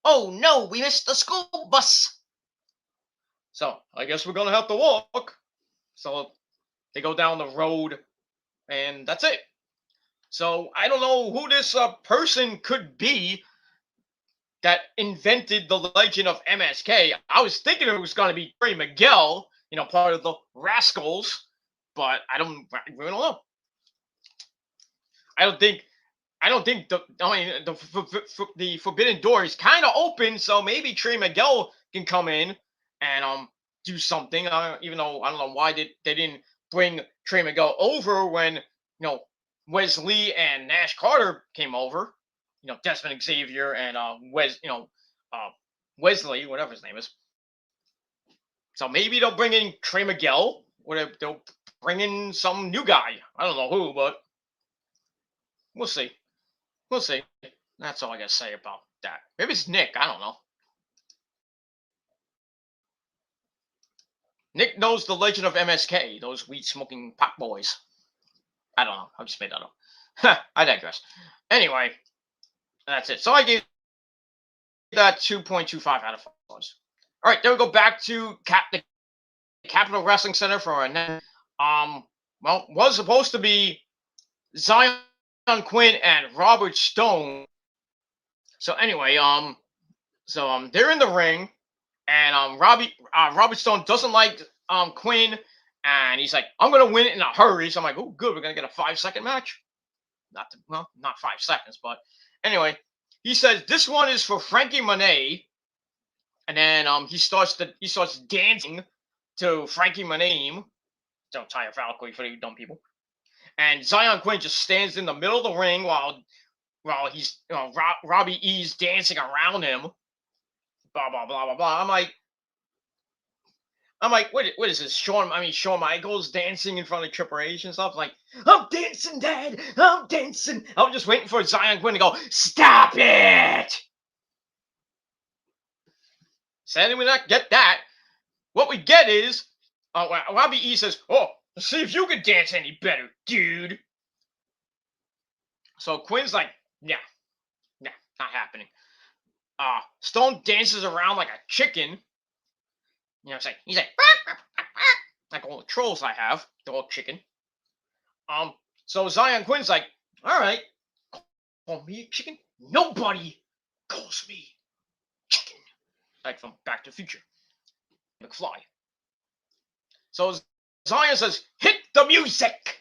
"Oh no, we missed the school bus." So I guess we're gonna have to walk. So they go down the road, and that's it. So I don't know who this person could be that invented the legend of MSK. I was thinking it was going to be Trey Miguel, part of the Rascals, but I really don't know. I don't think. I don't think the Forbidden Door is kind of open, so maybe Trey Miguel can come in and do something. Even though I don't know why they didn't bring Trey Miguel over when Wesley and Nash Carter came over. Desmond Xavier and Wesley, whatever his name is. So maybe they'll bring in Trey Miguel, or they'll bring in some new guy. I don't know who, but we'll see. We'll see. That's all I gotta say about that. Maybe it's Nick. I don't know. Nick knows the legend of MSK, those weed smoking pot boys. I don't know. I just made that up. I digress. Anyway, that's it. So I gave that 2.25 out of 5. All right, then we go back to the Capital Wrestling Center for our next. Was supposed to be Zion Quinn and Robert Stone. So anyway, they're in the ring, and Robert Stone doesn't like Quinn, and he's like, "I'm gonna win it in a hurry." So I'm like, "Oh, good, we're gonna get a 5-second match." Not 5 seconds, but anyway, he says this one is for Frankie Monet, and then he starts dancing to Frankie Monet. So Taya Valkyrie for you dumb people. And Zion Quinn just stands in the middle of the ring while he's Robbie E's dancing around him. Blah blah blah blah blah. I'm like, what is this? Shawn Michaels dancing in front of Triple H and stuff. Like, I'm dancing, Dad. I'm dancing. I was just waiting for Zion Quinn to go, stop it. Sadly, we not get that. What we get is, Robbie E says, "Oh, let's see if you can dance any better, dude." So Quinn's like, nah, not happening. Stone dances around like a chicken. It's like he's like all the trolls I have. They're all chicken. So Zion Quinn's like, all right, call me a chicken. Nobody calls me chicken. Like from Back to the Future. McFly. So Zion says, hit the music.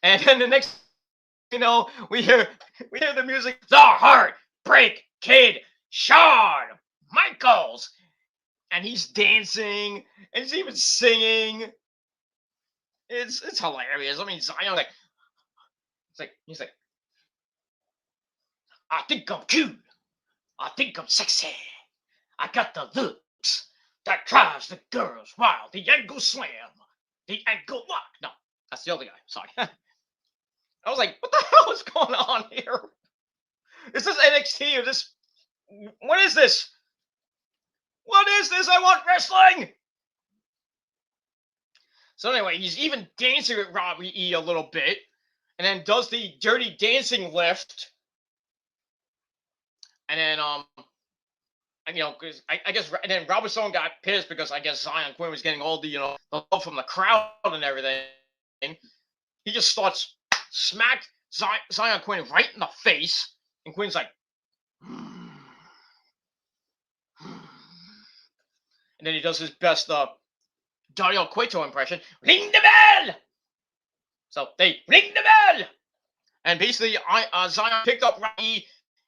And then the next, we hear the music. The Heartbreak Kid, Shawn Michaels. And he's dancing, and he's even singing. It's hilarious. I mean, Zion he's like, I think I'm cute. I think I'm sexy. I got the looks that drives the girls wild. The ankle slam, the ankle lock. No, that's the other guy. Sorry. I was like, what the hell is going on here? Is this NXT or this? What is this? What is this? I want wrestling. So anyway, he's even dancing with Robbie E a little bit, and then does the Dirty Dancing lift, and then because I guess, and then Robert Stone got pissed because I guess Zion Quinn was getting all the the love from the crowd and everything. He just starts smacked Zion Quinn right in the face, and Quinn's like, and then he does his best Dario Cueto impression. Ring the bell. So they ring the bell, and basically, Zion picked up Robbie,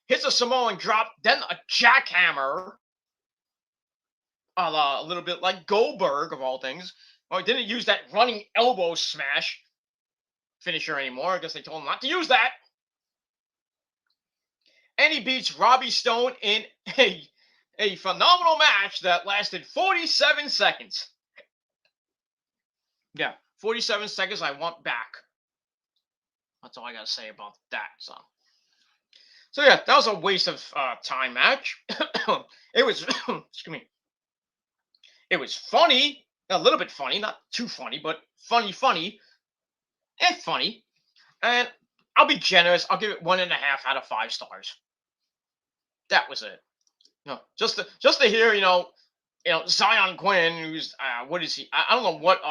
hits a Samoan drop, then a jackhammer, a little bit like Goldberg of all things. Well, he didn't use that running elbow smash. finisher anymore. I guess they told him not to use that. And he beats Robbie Stone in a phenomenal match that lasted 47 seconds. Yeah, 47 seconds I want back. That's all I gotta say about that. So yeah, that was a waste of time match. It was, excuse me. It was funny, a little bit funny, not too funny, but funny, and funny. And I'll be generous. I'll give it 1.5 out of 5 stars. That was it. Just to hear, Zion Quinn, who's what is he? I don't know what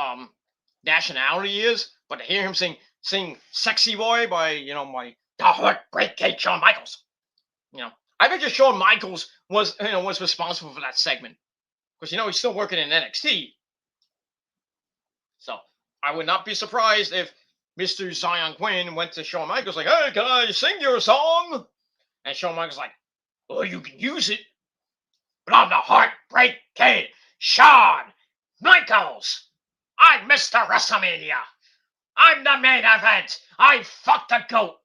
nationality he is, but to hear him sing "Sexy Boy" by the heartbreak kid Shawn Michaels. I bet you Shawn Michaels was responsible for that segment because he's still working in NXT. So I would not be surprised if Mr. Zion Quinn went to Shawn Michaels like, "Hey, can I sing your song?" And Shawn Michaels like, "Well, you can use it, but I'm the heartbreak kid, Shawn Michaels. I'm Mr. WrestleMania. I'm the main event. I fucked the goat."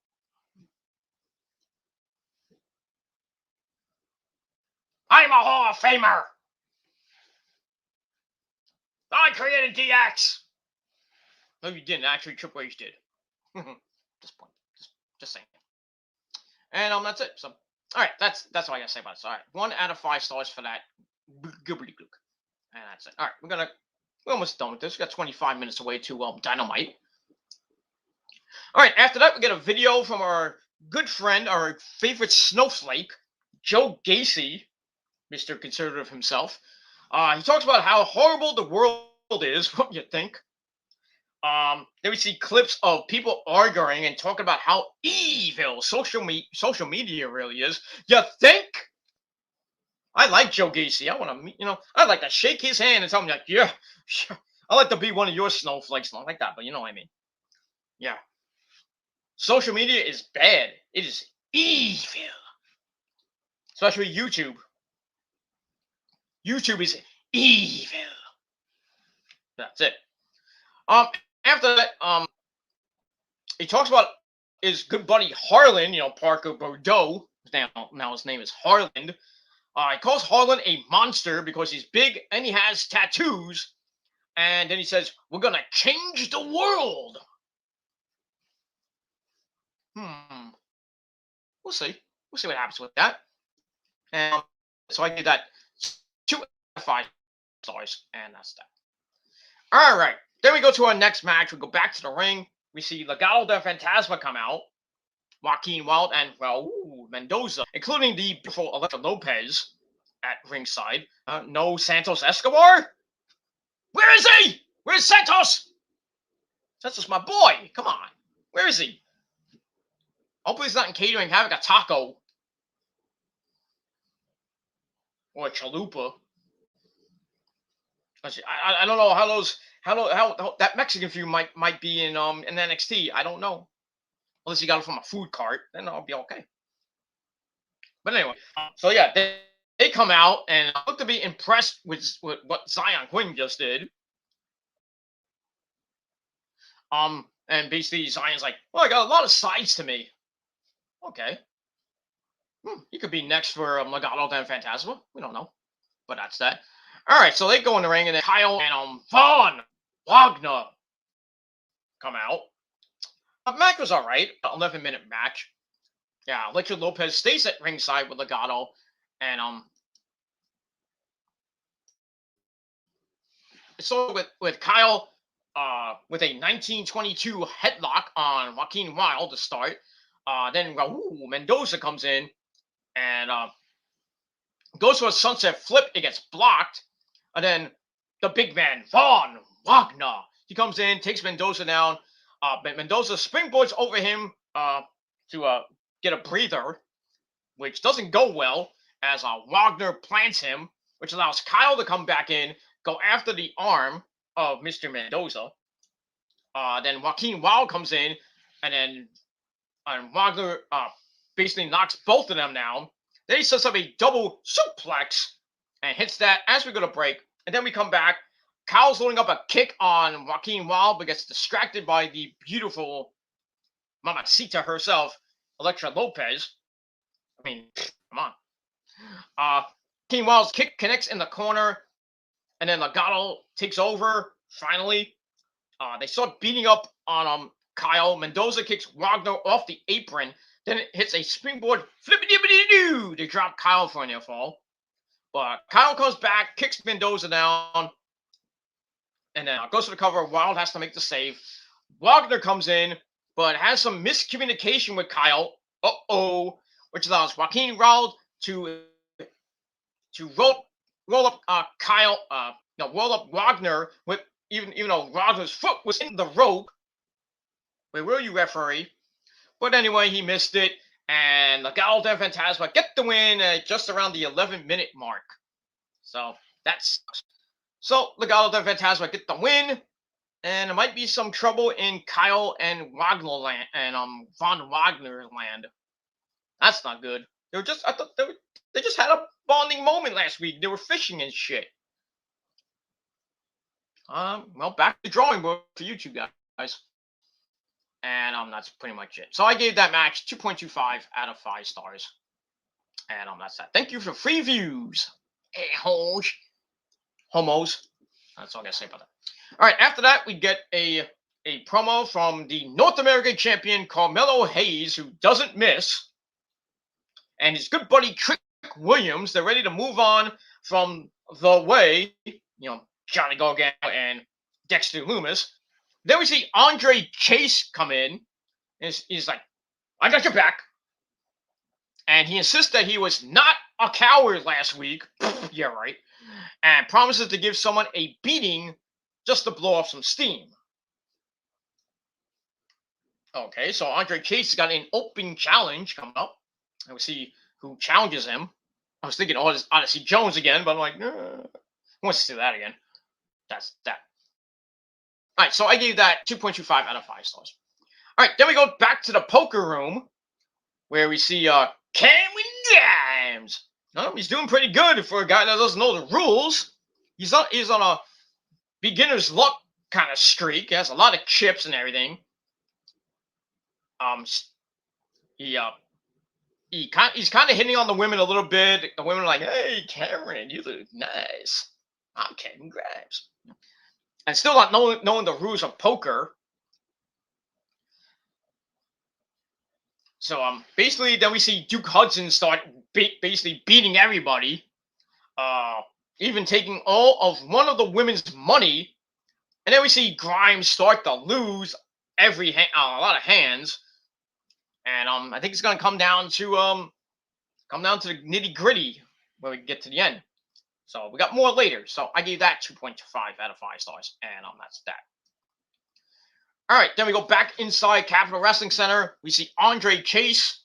I'm a Hall of Famer. I created DX. No, you didn't. Actually, Triple H did. Just point. Just saying. And that's it. So, all right, that's all I gotta say about it. So, all right, 1 out of 5 stars for that. Goobly-gook. And that's it. All right, we're almost done with this. We got 25 minutes away to Dynamite. All right, after that, we get a video from our good friend, our favorite snowflake, Joe Gacy, Mr. Conservative himself. He talks about how horrible the world is. What you think? Then we see clips of people arguing and talking about how evil social media really is. You think? I like Joe Gacy. I want to meet, I'd like to shake his hand and tell him like, yeah, I'd like to be one of your snowflakes, not like that, but you know what I mean. Yeah. Social media is bad. It is evil. Especially YouTube. YouTube is evil. That's it. After that, he talks about his good buddy Harlan, Parker Bordeaux. Now his name is Harlan. He calls Harlan a monster because he's big and he has tattoos. And then he says, "We're gonna change the world." We'll see. We'll see what happens with that. And so I give that 2 out of 5 stars, and that's that. All right. Then we go to our next match. We go back to the ring. We see Legado del Fantasma come out, Joaquin Wild, and Raul Mendoza, including the beautiful Elektra Lopez at ringside. No Santos Escobar? Where is he? Where's Santos? Santos, my boy. Come on. Where is he? Hopefully he's not in catering having a taco. Or a chalupa. I don't know how that Mexican food might be in NXT. I don't know. Unless you got it from a food cart, then I'll be okay. But anyway, so yeah, they come out and look to be impressed with what Zion Quinn just did. And basically Zion's like, "Well, I got a lot of sides to me." Okay. He could be next for Legado del Fantasma. We don't know, but that's that. All right, so they go in the ring, and then Kyle and Von Wagner come out. Match was all right, 11-minute match. Yeah, Elektra Lopez stays at ringside with Legado, and so with Kyle with a 1922 headlock on Joaquin Wild to start. Then Raul Mendoza comes in and goes for a sunset flip. It gets blocked. And then the big man, Von Wagner, he comes in, takes Mendoza down. Mendoza springboards over him to get a breather, which doesn't go well as Wagner plants him, which allows Kyle to come back in, go after the arm of Mr. Mendoza. Then Joaquin Wild comes in, and then Wagner basically knocks both of them down. Then he sets up a double suplex and hits that as we go to break. And then we come back. Kyle's loading up a kick on Joaquin Wild, but gets distracted by the beautiful Mamacita herself, Elektra Lopez. I mean, come on. Joaquin Wild's kick connects in the corner, and then Legado takes over, finally. They start beating up on Kyle. Mendoza kicks Wagner off the apron. Then it hits a springboard flippity-dippity-doo to drop Kyle for a near fall. But Kyle comes back, kicks Mendoza down, and then goes for the cover. Wild has to make the save. Wagner comes in, but has some miscommunication with Kyle. Which allows Joaquin Wild to roll up Kyle. Roll up Wagner with even though Wagner's foot was in the rope. Where were you, referee? But anyway, he missed it, and Legado del Fantasma get the win at just around the 11-minute mark. So that sucks. So Legado del Fantasma get the win, and there might be some trouble in Kyle and Wagner land and Von Wagner land. That's not good. I thought they just had a bonding moment last week. They were fishing and shit. Well, back to the drawing board for you two guys. And that's pretty much it. So I gave that match 2.25 out of 5 stars. And that's that. Thank you for free views. Homos. That's all I gotta say about that. All right, after that, we get a promo from the North American champion Carmelo Hayes, who doesn't miss. And his good buddy Trick Williams. They're ready to move on from The Way. Johnny Gargano and Dexter Lumis. Then we see Andre Chase come in. And he's like, I got your back. And he insists that he was not a coward last week. Yeah, right. And promises to give someone a beating just to blow off some steam. Okay, so Andre Chase has got an open challenge coming up. And we'll see who challenges him. I was thinking Odyssey Jones again, but I'm like, who wants to see that again? That's that. All right, so I gave that 2.25 out of 5 stars. All right, then we go back to the poker room where we see Cameron Grimes. He's doing pretty good for a guy that doesn't know the rules. He's on a beginner's luck kind of streak. He has a lot of chips and everything. He's kind of hitting on the women a little bit. The women are like, "Hey, Cameron, you look nice. I'm Cameron Grimes." And still not knowing the rules of poker. So basically, then we see Duke Hudson start basically beating everybody, even taking all of one of the women's money, and then we see Grimes start to lose a lot of hands, and I think it's gonna come down to the nitty gritty when we get to the end. So we got more later. So I gave that 2.25 out of 5 stars, and that's that. All right, then we go back inside Capital Wrestling Center. We see Andre Chase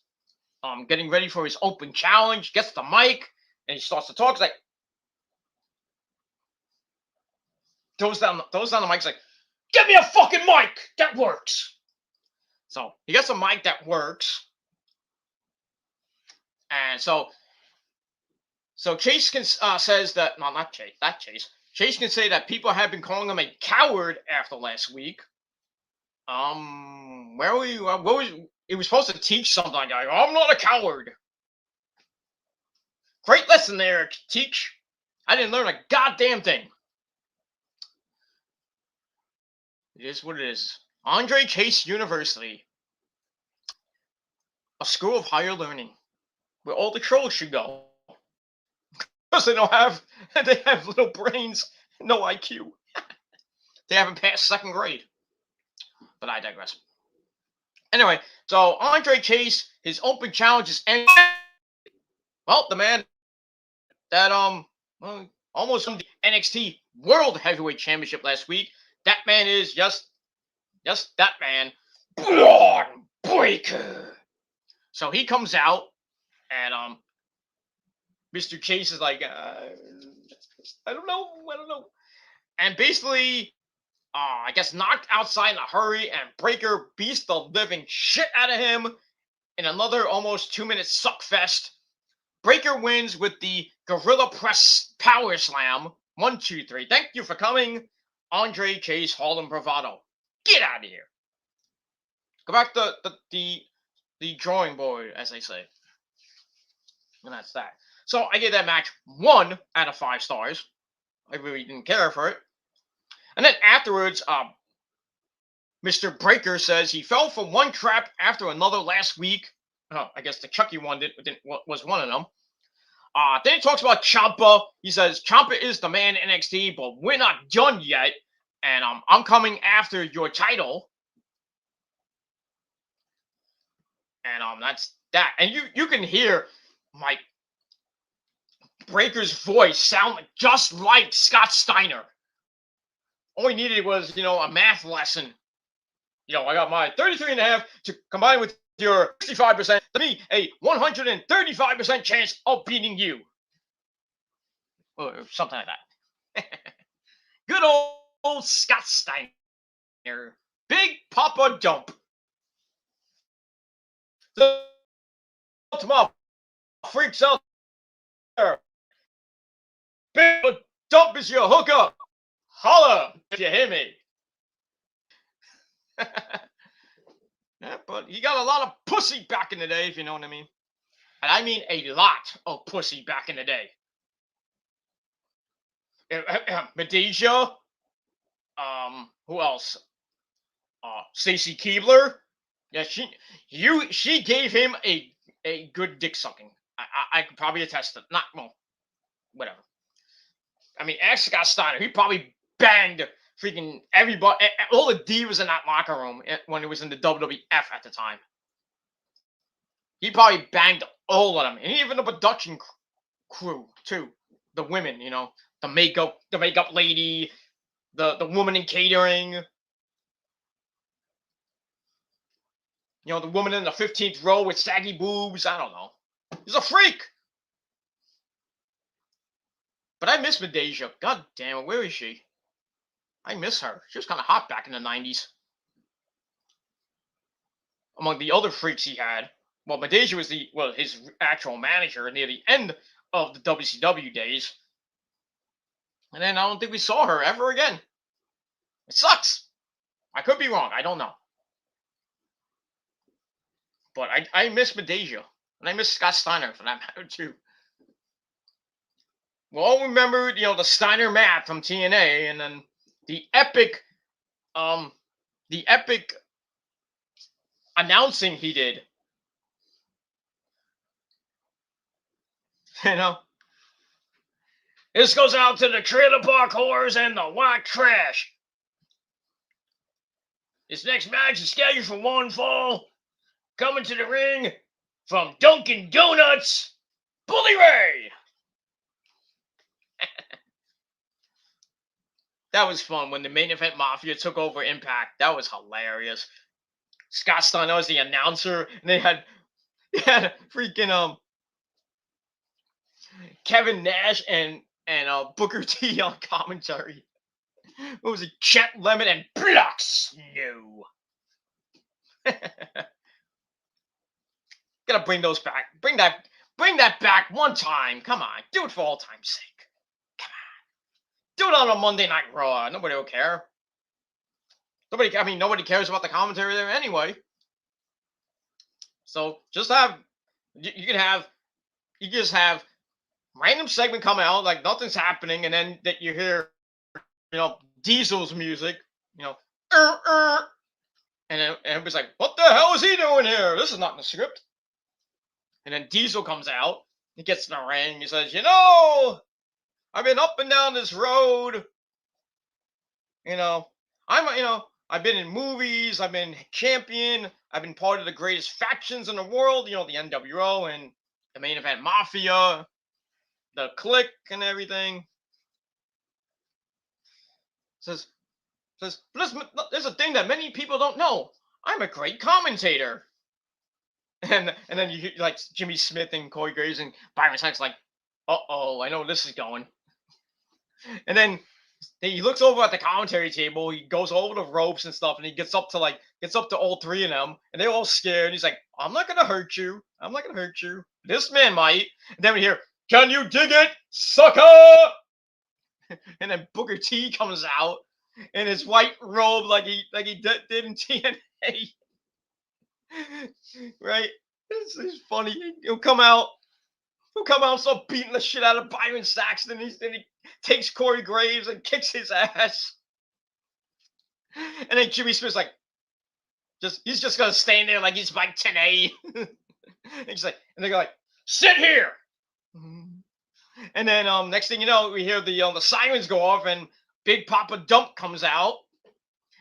getting ready for his open challenge, gets the mic, and he starts to talk. He's like, throws down the mic. He's like, "Get me a fucking mic that works." So he gets a mic that works. And so Chase can says that, no, not Chase, that Chase. Chase can say that people have been calling him a coward after last week. Where were you? What was he was supposed to teach something like, "I'm not a coward." Great lesson there, teach. I didn't learn a goddamn thing. It is what it is. Andre Chase University, a school of higher learning, where all the trolls should go, because they have little brains, no IQ. They haven't passed 2nd grade. But I digress. Anyway, so Andre Chase, his open challenge is ended. Well, the man that almost won the NXT World Heavyweight Championship last week. That man is just that man, Braun Breaker. So he comes out, and Mr. Chase is like, I don't know, and basically, I guess knocked outside in a hurry, and Breaker beats the living shit out of him in another almost 2-minute suckfest. Breaker wins with the Gorilla Press Power Slam. 1, 2, 3. Thank you for coming. Andre Chase Harlem Bravado. Get out of here. Go back to the drawing board, as they say. And that's that. So I gave that match 1 out of 5 stars. I really didn't care for it. And then afterwards, Mr. Breaker says he fell for one trap after another last week. I guess the Chucky one was one of them. Then he talks about Ciampa. He says Ciampa is the man in NXT, but we're not done yet. And I'm coming after your title. And that's that. And you can hear like Breaker's voice sound just like Scott Steiner. All he needed was, a math lesson. I got my 33.5 to combine with your 65% to me a 135% chance of beating you. Or something like that. Good old Scott Steiner. Big Papa Dump. So, tomorrow, freaks out there. Big Papa Dump is your hookup. Holla if you hear me. Yeah, but he got a lot of pussy back in the day, if you know what I mean. And I mean a lot of pussy back in the day. Medeja. Who else? Stacy Keibler. Yeah, she gave him a good dick sucking. I could probably attest to it. Not, well, whatever. I mean, Scott Steiner, he probably banged freaking everybody, all the divas in that locker room when it was in the WWF at the time. He probably banged all of them, and even the production crew too. The women, the makeup lady, the woman in catering, the woman in the 15th row with saggy boobs. I don't know. He's a freak. But I miss Medeja. God damn it, where is she? I miss her. She was kind of hot back in the 90s. Among the other freaks he had, well, Medeja was his actual manager near the end of the WCW days. And then I don't think we saw her ever again. It sucks. I could be wrong. I don't know. But I miss Medeja. And I miss Scott Steiner for that matter, too. Well, remember, the Steiner mat from TNA, and then the epic announcing he did. This goes out to the trailer park whores and the white trash. This next match is scheduled for one fall. Coming to the ring from Dunkin' Donuts, Bully Ray. That was fun when the Main Event Mafia took over Impact. That was hilarious. Scott Steiner was the announcer, and they had freaking Kevin Nash and Booker T on commentary. What was it? Chet Lemon and Brock Snow. Gotta bring those back. Bring that back one time. Come on, do it for all time's sake. Come on, do it on a Monday Night Raw. Nobody will care. Nobody cares about the commentary there anyway. So just you just have random segment come out like nothing's happening, and then that you hear, Diesel's music, and then everybody's like, "What the hell is he doing here? This is not in the script." And then Diesel comes out. He gets in the ring. He says, I've been up and down this road. I've been in movies. I've been champion. I've been part of the greatest factions in the world. The NWO and the Main Event Mafia, the Clique and everything. Says, there's a thing that many people don't know. I'm a great commentator. And then you hear like Jimmy Smith and Corey Graves and Byron Saxton like, uh-oh, I know where this is going. And then he looks over at the commentary table. He goes over the ropes and stuff, and he gets up to all three of them, and they're all scared. He's like, "I'm not gonna hurt you. I'm not gonna hurt you. This man might." And then we hear, "Can you dig it, sucker?" And then Booker T comes out, in his white robe, like he did in TNA, right? It's funny. He'll come out. He'll come out, start beating the shit out of Byron Saxton. Then he takes Corey Graves and kicks his ass. And then Jimmy Smith's like, he's just gonna stand there like he's Mike Tenay. And they go like, sit here. And then next thing you know, we hear the sirens go off, and Big Papa Dump comes out,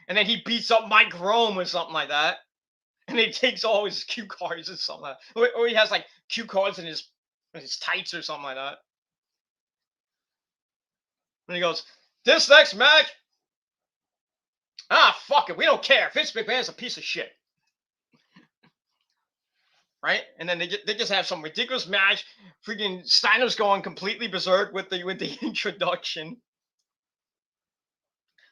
and then he beats up Mike Rome or something like that, and he takes all his cue cards or something like that. Or he has like cue cards in his tights or something like that. And he goes, this next match, fuck it, we don't care. Vince McMahon's a piece of shit. Right? And then they just have some ridiculous match. Freaking Steiner's going completely berserk with the introduction.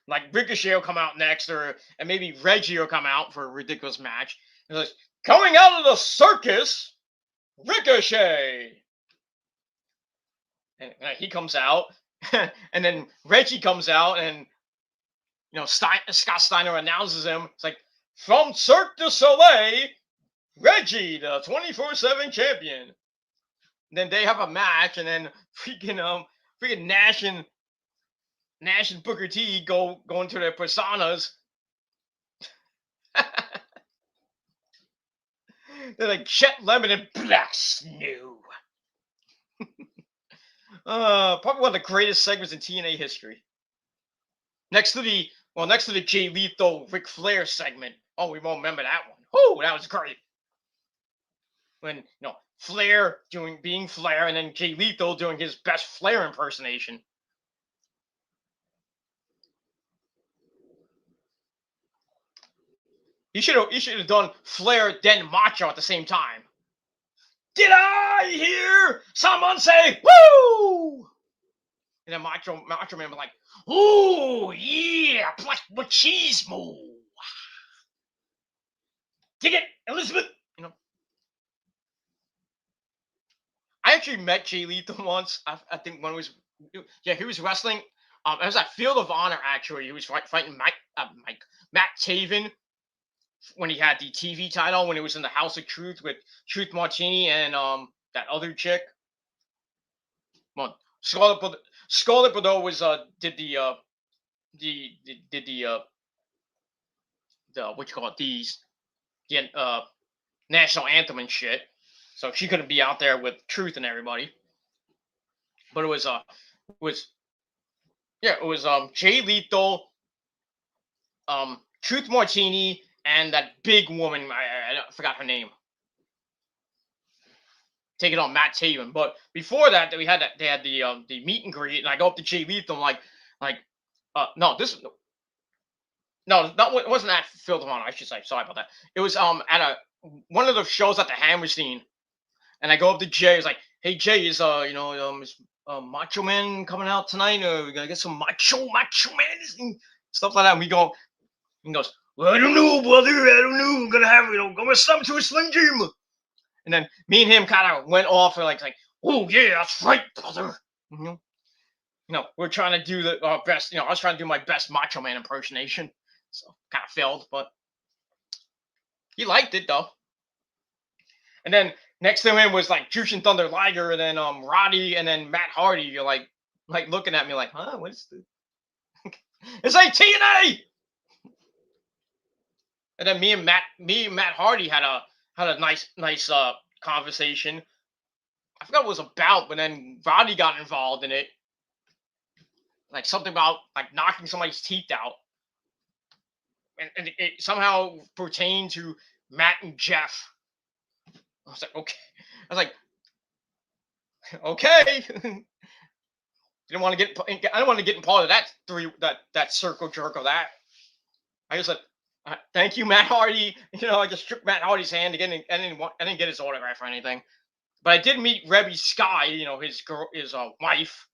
Like Ricochet will come out next, and maybe Reggie will come out for a ridiculous match. And like, coming out of the circus, Ricochet. And he comes out, and then Reggie comes out, and Scott Steiner announces him. It's like, from Cirque du Soleil, Reggie, the 24/7 champion. And then they have a match, and then freaking Nash and Booker T go into their personas. They're like Chet Lemon and Black Snow. Probably one of the greatest segments in TNA history. Next to the Jay Lethal Ric Flair segment. Oh, we won't remember that one. Oh, that was great. When Flair being Flair, and then Jay Lethal doing his best Flair impersonation. He should have done Flair then Macho at the same time. Did I hear someone say woo? And then Macho Man was like, "Ooh yeah, black machismo. Dig it, Elizabeth." I actually met Jay Lethal once. I think when he was wrestling. It was at Field of Honor. Actually, he was fighting Matt Taven when he had the TV title, when he was in the House of Truth with Truth Martini and that other chick. Well, Scarlett Bordeaux was did the what you call it, the national anthem and shit. So she couldn't be out there with Truth and everybody. But it was Jay Lethal, Truth Martini, and that big woman, I forgot her name, taking on Matt Taven. But before that, they had the meet and greet, and I go up to Jay Lethal, it wasn't at Field of Honor, I should say. Sorry about that. It was at one of the shows at the Hammerstein, and I go up to Jay. It's like, hey Jay, is Macho Man coming out tonight? We gotta get some Macho Man and stuff like that. And he goes, well, I don't know, brother. I don't know. I'm gonna stop to a Slim Jim. And then me and him kind of went off and like, oh yeah, that's right, brother. We're trying to do our best. I was trying to do my best Macho Man impersonation, so kind of failed, but he liked it though. And then next to him was like Jushin Thunder Liger, and then Roddy, and then Matt Hardy. You're like looking at me like, huh? What's the? It's like TNA. And then me and Matt Hardy had a nice conversation. I forgot what it was about, but then Roddy got involved in it. Like something about like knocking somebody's teeth out. And it somehow pertained to Matt and Jeff. I was like, okay. I was like, okay. I don't want to get in part of that circle jerk of that. I just said, thank you, Matt Hardy. I just shook Matt Hardy's hand again. I didn't get his autograph or anything, but I did meet Rebby Sky. His wife.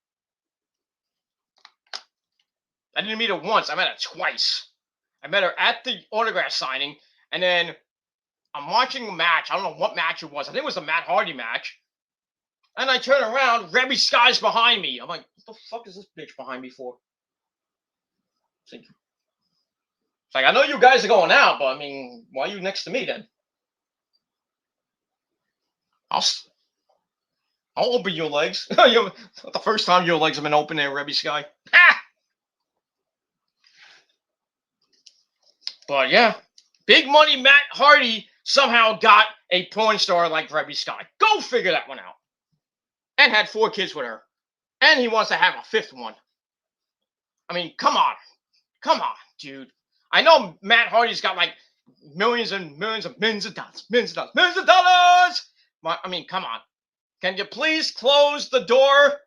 I didn't meet her once. I met her twice. I met her at the autograph signing, and then I'm watching a match. I don't know what match it was. I think it was a Matt Hardy match. And I turn around, Rebby Sky's behind me. I'm like, what the fuck is this bitch behind me for? It's like, I know you guys are going out, but I mean, why are you next to me then? I'll open your legs. The first time your legs have been open there, Rebby Sky. Ah! But yeah, big money Matt Hardy somehow got a porn star like Rebby Sky. Go figure that one out. And had 4 kids with her. And he wants to have a 5th one. I mean, come on. Come on, dude. I know Matt Hardy's got like millions and millions of dollars. I mean, come on. Can you please close the door?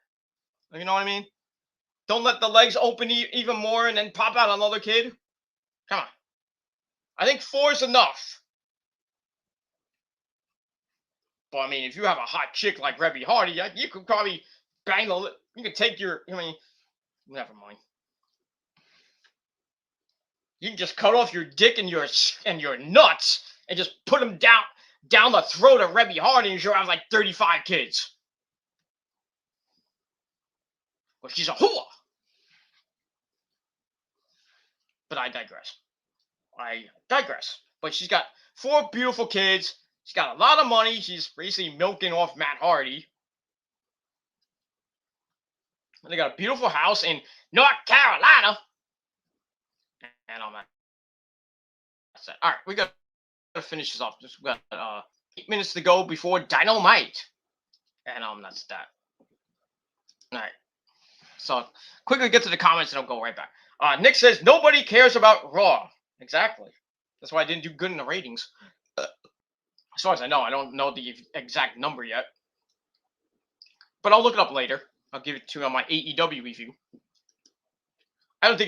You know what I mean? Don't let the legs open even more and then pop out another kid. Come on. I think 4 is enough. But I mean, if you have a hot chick like Rebby Hardy, you could probably bang the. You could take your. I mean, never mind. You can just cut off your dick and your nuts and just put them down the throat of Rebby Hardy, and she'll have like 35 kids. Well, she's a whore. But I digress. But she's got 4 beautiful kids. She's got a lot of money. She's basically milking off Matt Hardy. And they got a beautiful house in North Carolina. And all that. That's it. All right, we got to finish this off. Just got 8 minutes to go before Dynamite. And that's that. All right. So quickly get to the comments and I'll go right back. Nick says nobody cares about Raw. Exactly. That's why I didn't do good in the ratings. As far as I know, I don't know the exact number yet. But I'll look it up later. I'll give it to you on my AEW review. I don't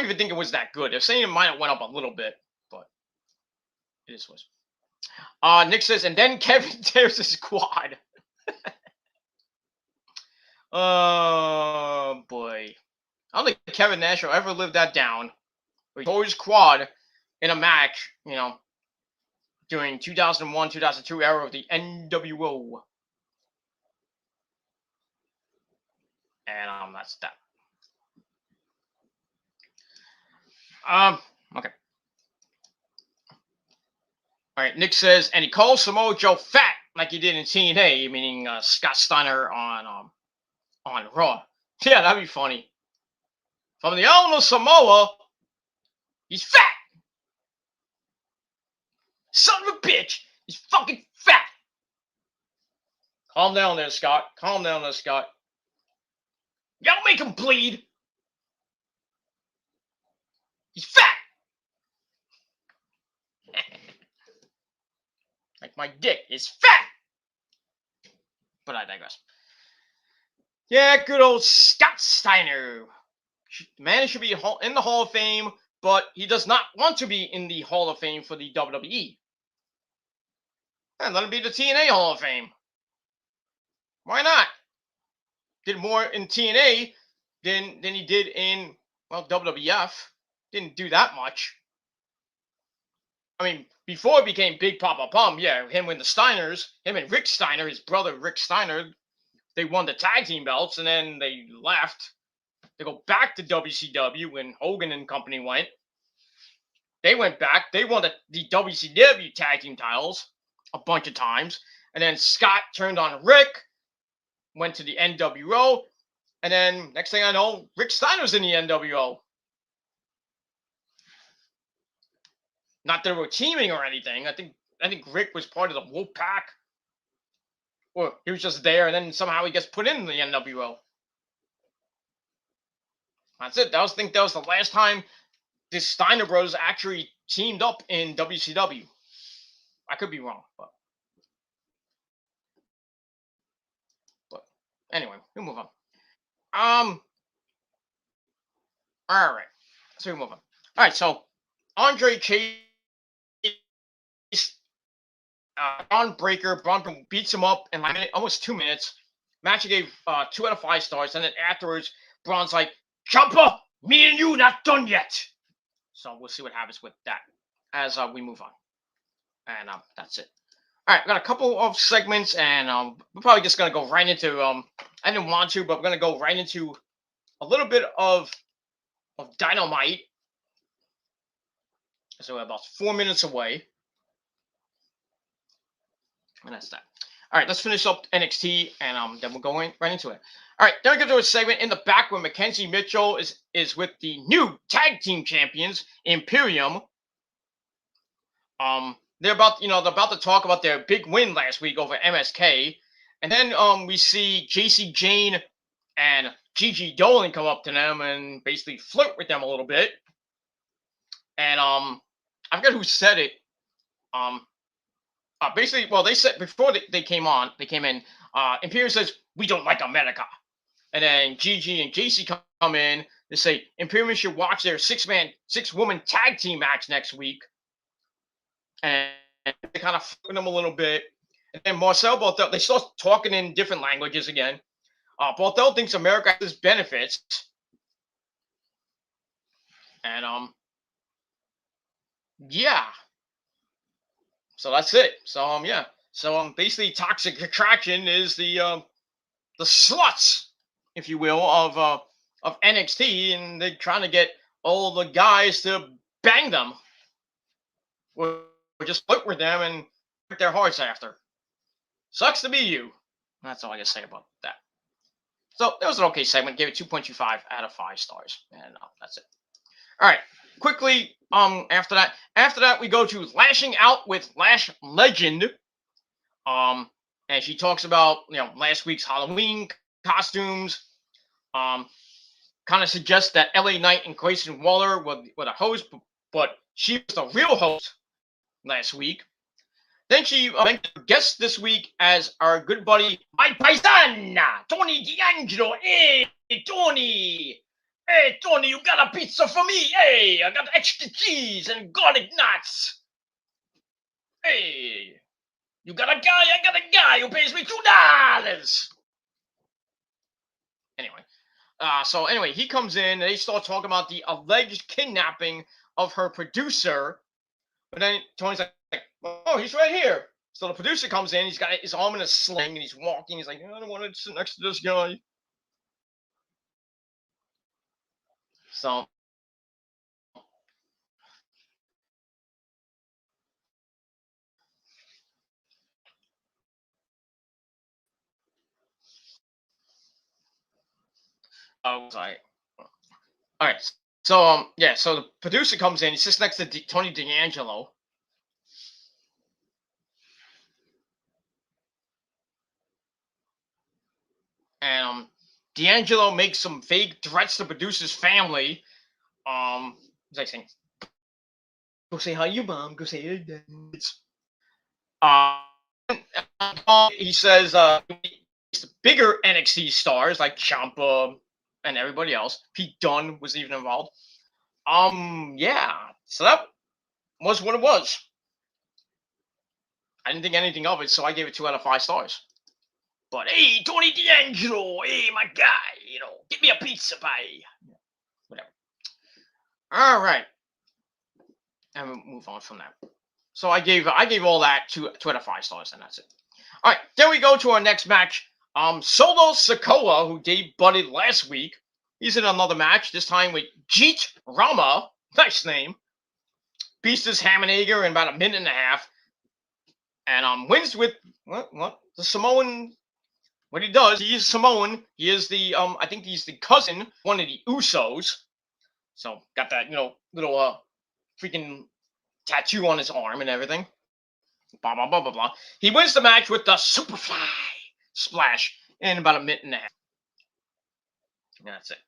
even think it was that good. They're saying it might have went up a little bit, but it is what. Nick says, and then Kevin tears his quad. Oh boy. I don't think Kevin Nash will ever live that down. He tore his quad in a match, during 2001, 2002 era of the NWO. And that's that. Okay. All right, Nick says, and he calls Samoa Joe fat like he did in TNA, meaning Scott Steiner on Raw. Yeah, that'd be funny. From the owner Samoa, he's fat. Son of a bitch, he's fucking fat. Calm down there, Scott. Y'all make him bleed. He's fat. Like my dick is fat. But I digress. Yeah, good old Scott Steiner. The man should be in the Hall of Fame, but he does not want to be in the Hall of Fame for the WWE. And let him be the TNA Hall of Fame. Why not? Did more in TNA than he did in, WWF. Didn't do that much. I mean, before it became Big Papa Pump, yeah, him and the Steiners, him and Rick Steiner, his brother Rick Steiner, they won the tag team belts, and then they left. They go back to WCW when Hogan and company went. They went back. They won the WCW tag team titles a bunch of times. And then Scott turned on Rick, went to the NWO. And then next thing I know, Rick Steiner's in the NWO. Not that they were teaming or anything. I think Rick was part of the Wolfpack. Or he was just there, and then somehow he gets put in the NWO. That's it. I think that was the last time the Steiner brothers actually teamed up in WCW. I could be wrong, but anyway, we'll move on. All right. So we move on. All right. So Andre Chase, Braun Breaker beats him up in like almost 2 minutes. Match gave 2 out of 5 stars, and then afterwards, Braun's like, "Ciampa, me and you not done yet." So we'll see what happens with that as we move on. And that's it. All right, we got a couple of segments, and we're probably just gonna go right into. I didn't want to, but we're gonna go right into a little bit of Dynamite, So we're about 4 minutes away. And that's that. All right, let's finish up NXT, and then we're going right into it. All right, then we go to a segment in the back where Mackenzie Mitchell is with the new tag team champions, Imperium. They're about to talk about their big win last week over MSK, and then we see JC Jane and Gigi Dolan come up to them and basically flirt with them a little bit. And I forget who said it. Basically, well, they said before they came in. Imperium says we don't like America, and then Gigi and JC come in. They say Imperium should watch their six-woman tag team match next week, and they kind of fucking them a little bit. And then Marcel Barthel, they start talking in different languages again. Barthel thinks America has benefits, and yeah. So that's it. So yeah. So basically, Toxic Attraction is the sluts, if you will, of NXT, and they're trying to get all the guys to bang them, or just flirt with them and break their hearts after. Sucks to be you. That's all I can say about that. So that was an okay segment. Gave it 2.25 out of 5 stars, and that's it. All right. Quickly, after that, we go to Lashing Out with Lash Legend. And she talks about last week's Halloween costumes. Kind of suggests that LA Knight and Grayson Waller were the host, but she was the real host last week. Then she guest this week as our good buddy, my paisana, Tony D'Angelo. Hey, Tony! Hey, Tony, you got a pizza for me? Hey, I got extra cheese and garlic nuts. Hey, you got a guy? I got a guy who pays me $2. Anyway, he comes in and they start talking about the alleged kidnapping of her producer. But then Tony's like, oh, he's right here. So the producer comes in, he's got his arm in a sling, and he's walking. He's like, I don't want to sit next to this guy. So sorry. All right. So so the producer comes in, he sits next to Tony D'Angelo. And D'Angelo makes some vague threats to producer's family. He's like saying, go say hi to your mom, go say hi to dad. He says the bigger NXT stars like Ciampa and everybody else. Pete Dunne was even involved. Yeah. So that was what it was. I didn't think anything of it, so I gave it 2 out of 5 stars. But hey, Tony D'Angelo, hey, my guy, get me a pizza pie. Whatever. All right. And we'll move on from that. So I gave all that 2 out of 5 stars, and that's it. All right, then we go to our next match. Solo Sikoa, who debuted last week, he's in another match, this time with Jeet Rama, nice name. Beats his Hammernager in about a minute and a half. And wins with what? The Samoan. What he does, he is Samoan. He is the I think he's the cousin, one of the Usos. So got that, little freaking tattoo on his arm and everything. Blah blah blah blah blah. He wins the match with the Superfly Splash in about a minute and a half. And that's it.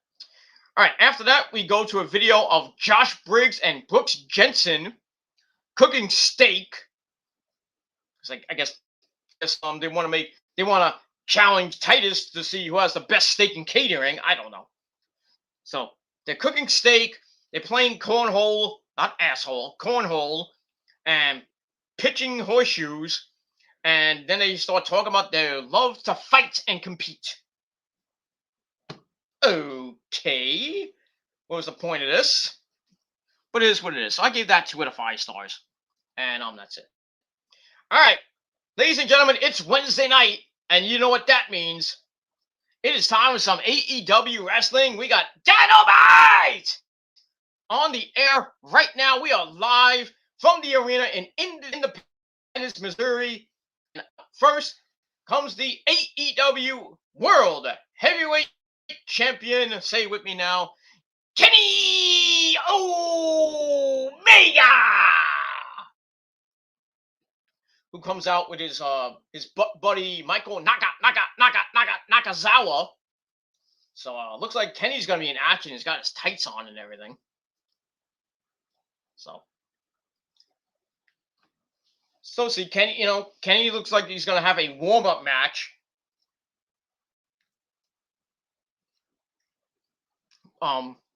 All right. After that, we go to a video of Josh Briggs and Brooks Jensen cooking steak. It's like I guess they want to challenge Titus to see who has the best steak in catering. I don't know. So they're cooking steak. They're playing cornhole, not asshole, cornhole, and pitching horseshoes. And then they start talking about their love to fight and compete. Okay. What was the point of this? But it is what it is. So I gave that 2 out of 5 stars. And that's it. All right. Ladies and gentlemen, it's Wednesday night. And you know what that means. It is time for some AEW wrestling. We got Dynamite! on the air right now. We are live from the arena in Independence, Missouri. And first comes the AEW World Heavyweight Champion. Say it with me now, Kenny Omega, who comes out with his buddy Michael Nakazawa. So looks like Kenny's gonna be in action. He's got his tights on and everything. So see, Kenny looks like he's gonna have a warm-up match.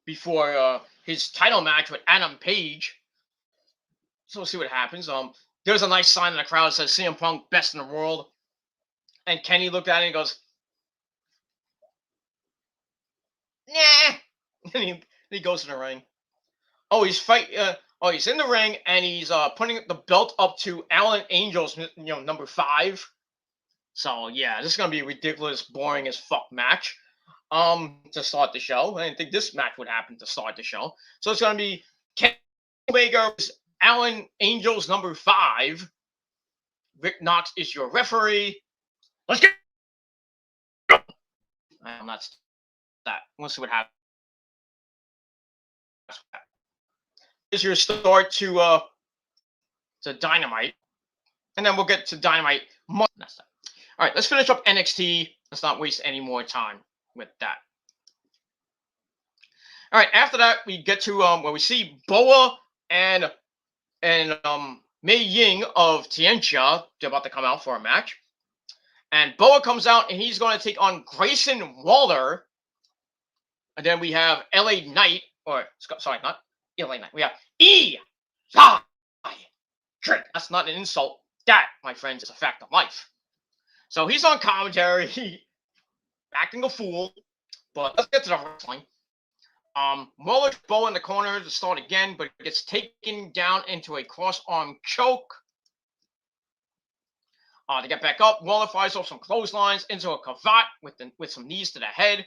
Before his title match with Adam Page. So we'll see what happens. There's a nice sign in the crowd that says CM Punk best in the world. And Kenny looked at it and goes, nah. And he goes in the ring. Oh, he's he's in the ring and he's putting the belt up to Alan Angel's, number 5. So yeah, this is gonna be a ridiculous, boring as fuck match. To start the show. I didn't think this match would happen to start the show. So it's gonna be Kenny Omega versus Alan Angel's number 5. Rick Knox is your referee. Let's get. I'm not that. We'll see what happens. Is your start to Dynamite, and then we'll get to Dynamite. All right, let's finish up NXT. Let's not waste any more time with that. All right, after that we get to where we see Boa and Mei Ying of Tianxia. They're about to come out for a match, and Boa comes out and he's going to take on Grayson Waller. And then we have LA Knight, or sorry, not LA Knight. We have Eli Drake. That's not an insult. That, my friends, is a fact of life. So he's on commentary, acting a fool. But let's get to the wrestling. Waller's Boa in the corner to start again, but gets taken down into a cross-arm choke. To get back up, Waller fires off some clotheslines into a cravat with some knees to the head.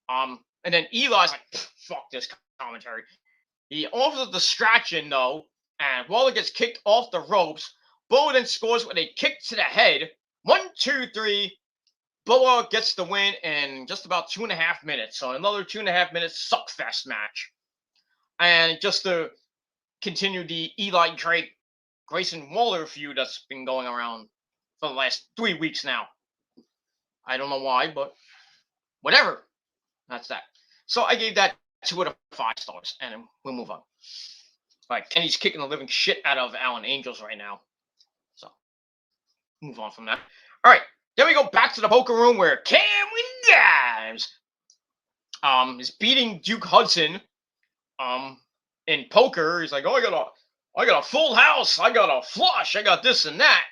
And then Eli's like, fuck this commentary. He offers a distraction, though, and Waller gets kicked off the ropes. Boa then scores with a kick to the head. 1, 2, 3. Boa gets the win in just about 2.5 minutes. So another 2.5 minutes suckfest match. And just to continue the Eli Drake Grayson Waller feud that's been going around for the last 3 weeks now. I don't know why, but whatever. That's that. So I gave that 2 out of 5 stars, and we'll move on. All right, Kenny's kicking the living shit out of Alan Angels right now. So move on from that. All right, then we go back to the poker room where Cameron Grimes is beating Duke Hudson in poker. He's like, oh, I got a full house, I got a flush, I got this and that.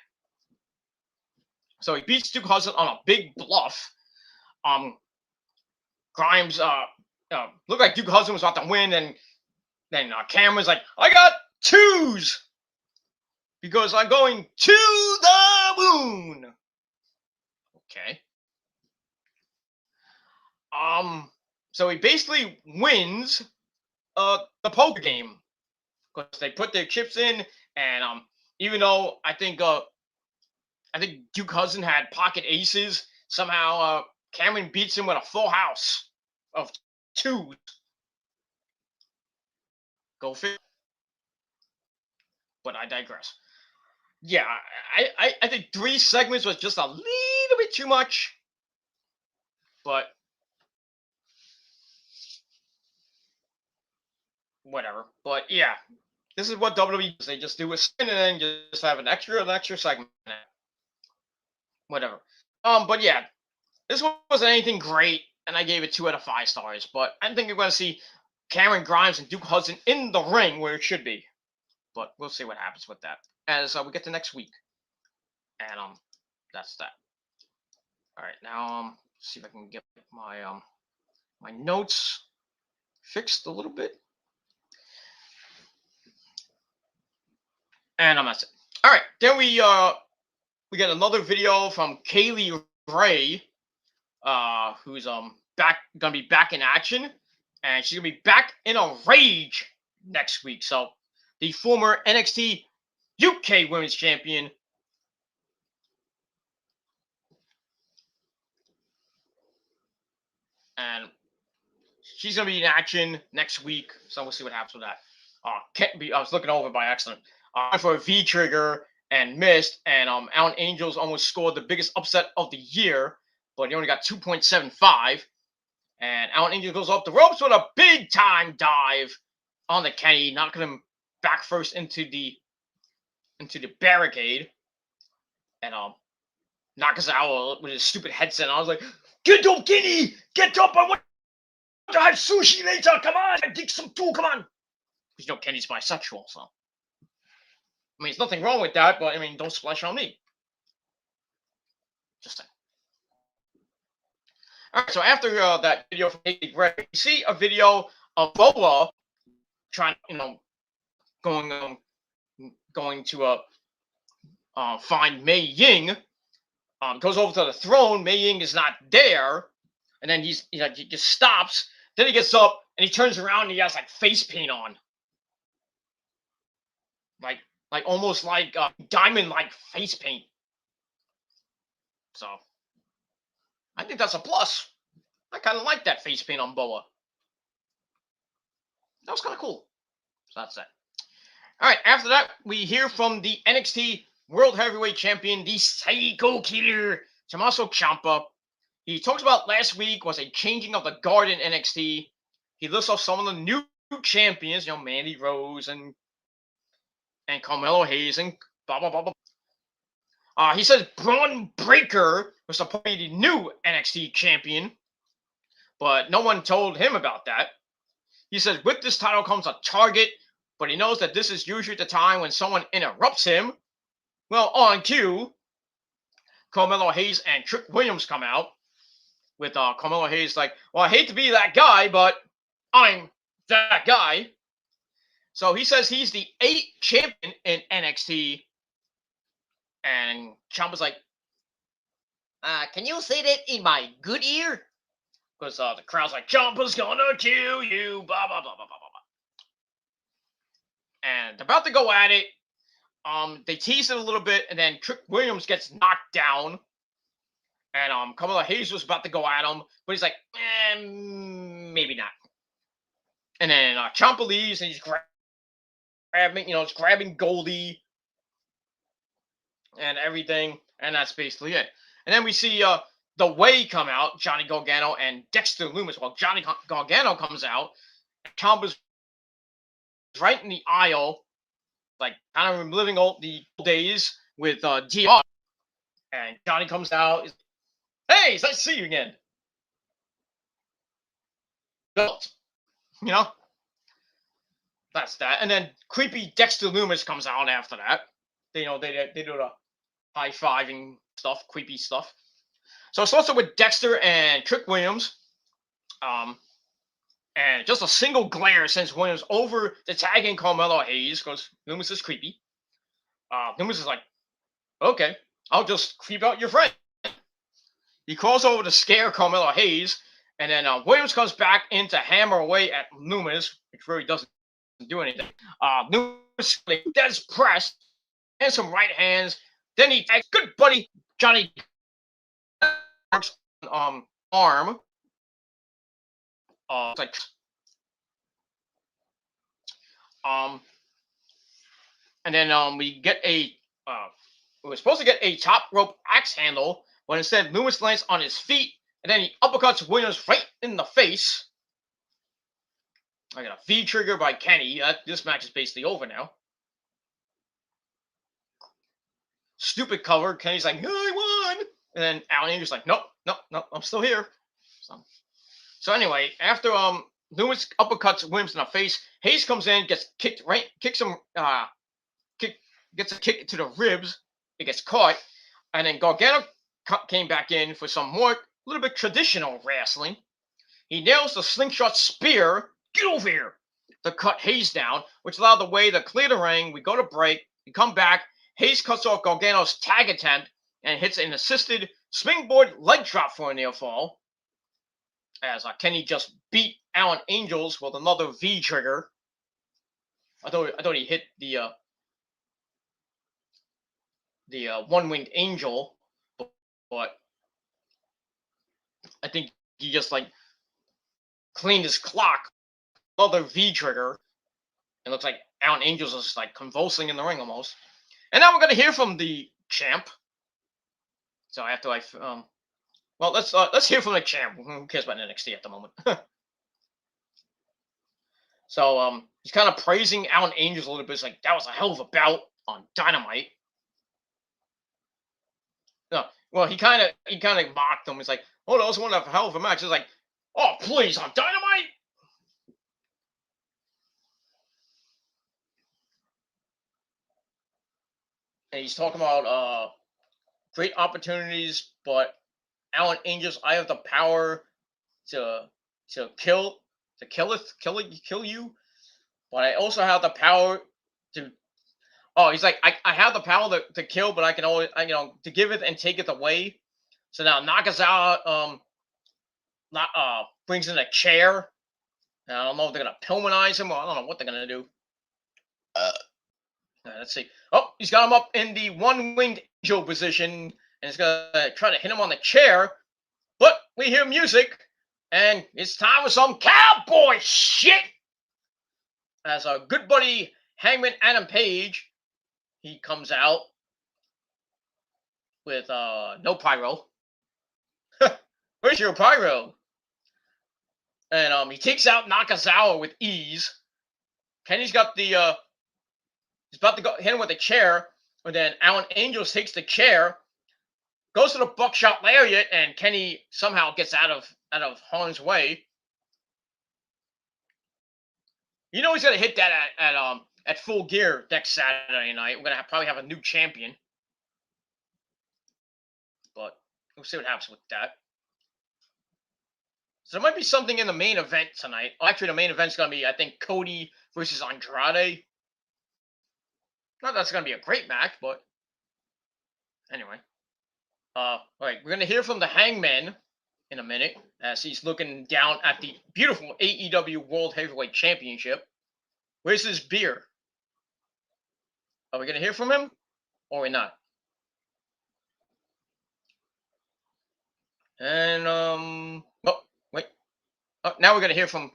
So he beats Duke Hudson on a big bluff. Grimes looked like Duke Hudson was about to win, and then Cameron's like, I got 2s because I'm going to the moon. Okay. So he basically wins the poker game because they put their chips in, and even though I think Duke Hudson had pocket aces, somehow Cameron beats him with a full house of 2s. Go figure. But I digress. Yeah, I think 3 segments was just a little bit too much. But whatever. But yeah, this is what WWE does. They just do a spin and then just have an extra segment. Whatever. But yeah, this wasn't anything great, and I gave it 2 out of 5 stars. But I think you're going to see Cameron Grimes and Duke Hudson in the ring where it should be. But we'll see what happens with that as we get to next week. And that's that. All right, now see if I can get my my notes fixed a little bit. And that's it. All right, then we get another video from Kaylee Ray, who's gonna be back in action, and she's gonna be back in a rage next week. So the former NXT UK Women's Champion and she's gonna be in action next week. So we'll see what happens with that. Can't be. I was looking over by accident. For a V trigger and missed, and Alan Angels almost scored the biggest upset of the year, but he only got 2.75. And Alan Angels goes off the ropes with a big time dive on the Kenny, knocking him back first into the barricade, and Nakazawa with his stupid headset. And I was like, "Get up, Kenny! Get up! I want to have sushi later. Come on, I dig some too. Come on." Because you know Kenny's bisexual, so I mean, there's nothing wrong with that. But I mean, don't splash on me. Just saying. All right. So after that video from Naked Red, you see a video of Boa trying, going to find Mei Ying. Goes over to the throne. Mei Ying is not there, and then he just stops. Then he gets up and he turns around and he has like face paint on, like almost like diamond like face paint. So I think that's a plus. I kind of like that face paint on Boa. That was kind of cool. So that's that. All right. After that, we hear from the NXT World Heavyweight Champion, the Psycho Killer, Tommaso Ciampa. He talks about last week was a changing of the guard in NXT. He lists off some of the new champions, Mandy Rose and Carmelo Hayes and blah, blah, blah, blah. He says Braun Breaker was supposed to be the new NXT champion, but no one told him about that. He says with this title comes a target, but he knows that this is usually the time when someone interrupts him. Well, on cue, Carmelo Hayes and Trick Williams come out with Carmelo Hayes like, well, I hate to be that guy, but I'm that guy. So he says he's the 8th champion in NXT. And Ciampa's like, can you say that in my good ear? Because the crowd's like, Ciampa's gonna kill you, blah, blah, blah, blah, blah, blah. And about to go at it. They tease it a little bit, and then Trick Williams gets knocked down. And Carmelo Hayes was about to go at him, but he's like, maybe not. And then Ciampa leaves, and he's grabbing Goldie and everything, and that's basically it. And then we see The Way come out, Johnny Gargano and Dexter Lumis. Well, Johnny Gargano comes out, and Ciampa's right in the aisle, like kind of reliving the old days with DR. And Johnny comes out. He's like, hey, it's nice to see you again. Belt. That's that. And then creepy Dexter Lumis comes out after that. They do the high-fiving stuff, creepy stuff. So it starts off with Dexter and Trick Williams. And just a single glare sends Williams over to tag in Carmelo Hayes because Lumis is creepy. Lumis is like, okay, I'll just creep out your friend. He calls over to scare Carmelo Hayes, and then Williams comes back in to hammer away at Lumis, which really doesn't do anything. Lumis does press and some right hands. Then he tags good buddy Johnny arm. And then we get we were supposed to get a top rope axe handle, but instead Lumis lands on his feet, and then he uppercuts Williams right in the face. I got a V trigger by Kenny. This match is basically over now. Stupid cover. Kenny's like, I won. And then Alan Andrews like, nope, I'm still here. So anyway, after Lumis uppercuts Williams in the face, Hayes comes in, gets kicked right, gets a kick to the ribs. It gets caught, and then Gargano came back in for some more, little bit traditional wrestling. He nails the slingshot spear. Get over here to cut Hayes down, which allowed the way to clear the ring. We go to break. We come back. Hayes cuts off Gargano's tag attempt and hits an assisted springboard leg drop for a near fall. As Kenny just beat Alan Angels with another V trigger. I thought he hit the one-winged angel, but I think he just like cleaned his clock. Other V trigger. It looks like Alan Angels is like convulsing in the ring almost. And now we're gonna hear from the champ. So after well, let's hear from the champ. Who cares about NXT at the moment? So he's kind of praising Alan Angels a little bit. It's like that was a hell of a bout on Dynamite. No, well he kind of mocked him. He's like, oh, that was one of a hell of a match. It's like, oh please, on Dynamite. And he's talking about great opportunities, but Alan Angels, I have the power to kill you, but I also have the power to. Oh, he's like, I have the power to kill, but I can always, to give it and take it away. So now Nakazawa brings in a chair. And I don't know if they're gonna Pillmanize him or I don't know what they're gonna do. Let's see. Oh, he's got him up in the one-winged angel position, and he's gonna try to hit him on the chair. But we hear music, and it's time for some cowboy shit. As our good buddy Hangman Adam Page, he comes out with no pyro. Where's your pyro? And he takes out Nakazawa with ease. Kenny's got the he's about to go hit him with a chair, but then Alan Angels takes the chair, goes to the buckshot lariat, and Kenny somehow gets out of harm's way. You know he's gonna hit that at Full Gear next Saturday night. We're gonna probably have a new champion, but we'll see what happens with that. So there might be something in the main event tonight. Actually, the main event's gonna be, I think, Cody versus Andrade. Not that's gonna be a great match, but anyway. All right, we're gonna hear from the Hangman in a minute as he's looking down at the beautiful AEW World Heavyweight Championship. Where's his beer? Are we gonna hear from him, or are we not? And oh wait, now we're gonna hear from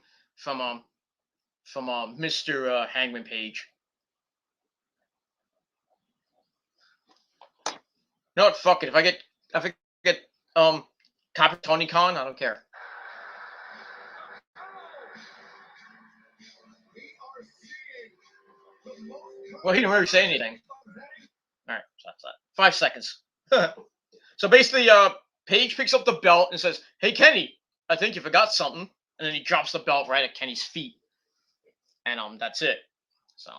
Mr. Hangman Page. You know what? Fuck it. If I get copy Tony Khan, I don't care. Well, he didn't really say anything. All right, so that's that. 5 seconds. So basically, Page picks up the belt and says, "Hey Kenny, I think you forgot something," and then he drops the belt right at Kenny's feet, and that's it. So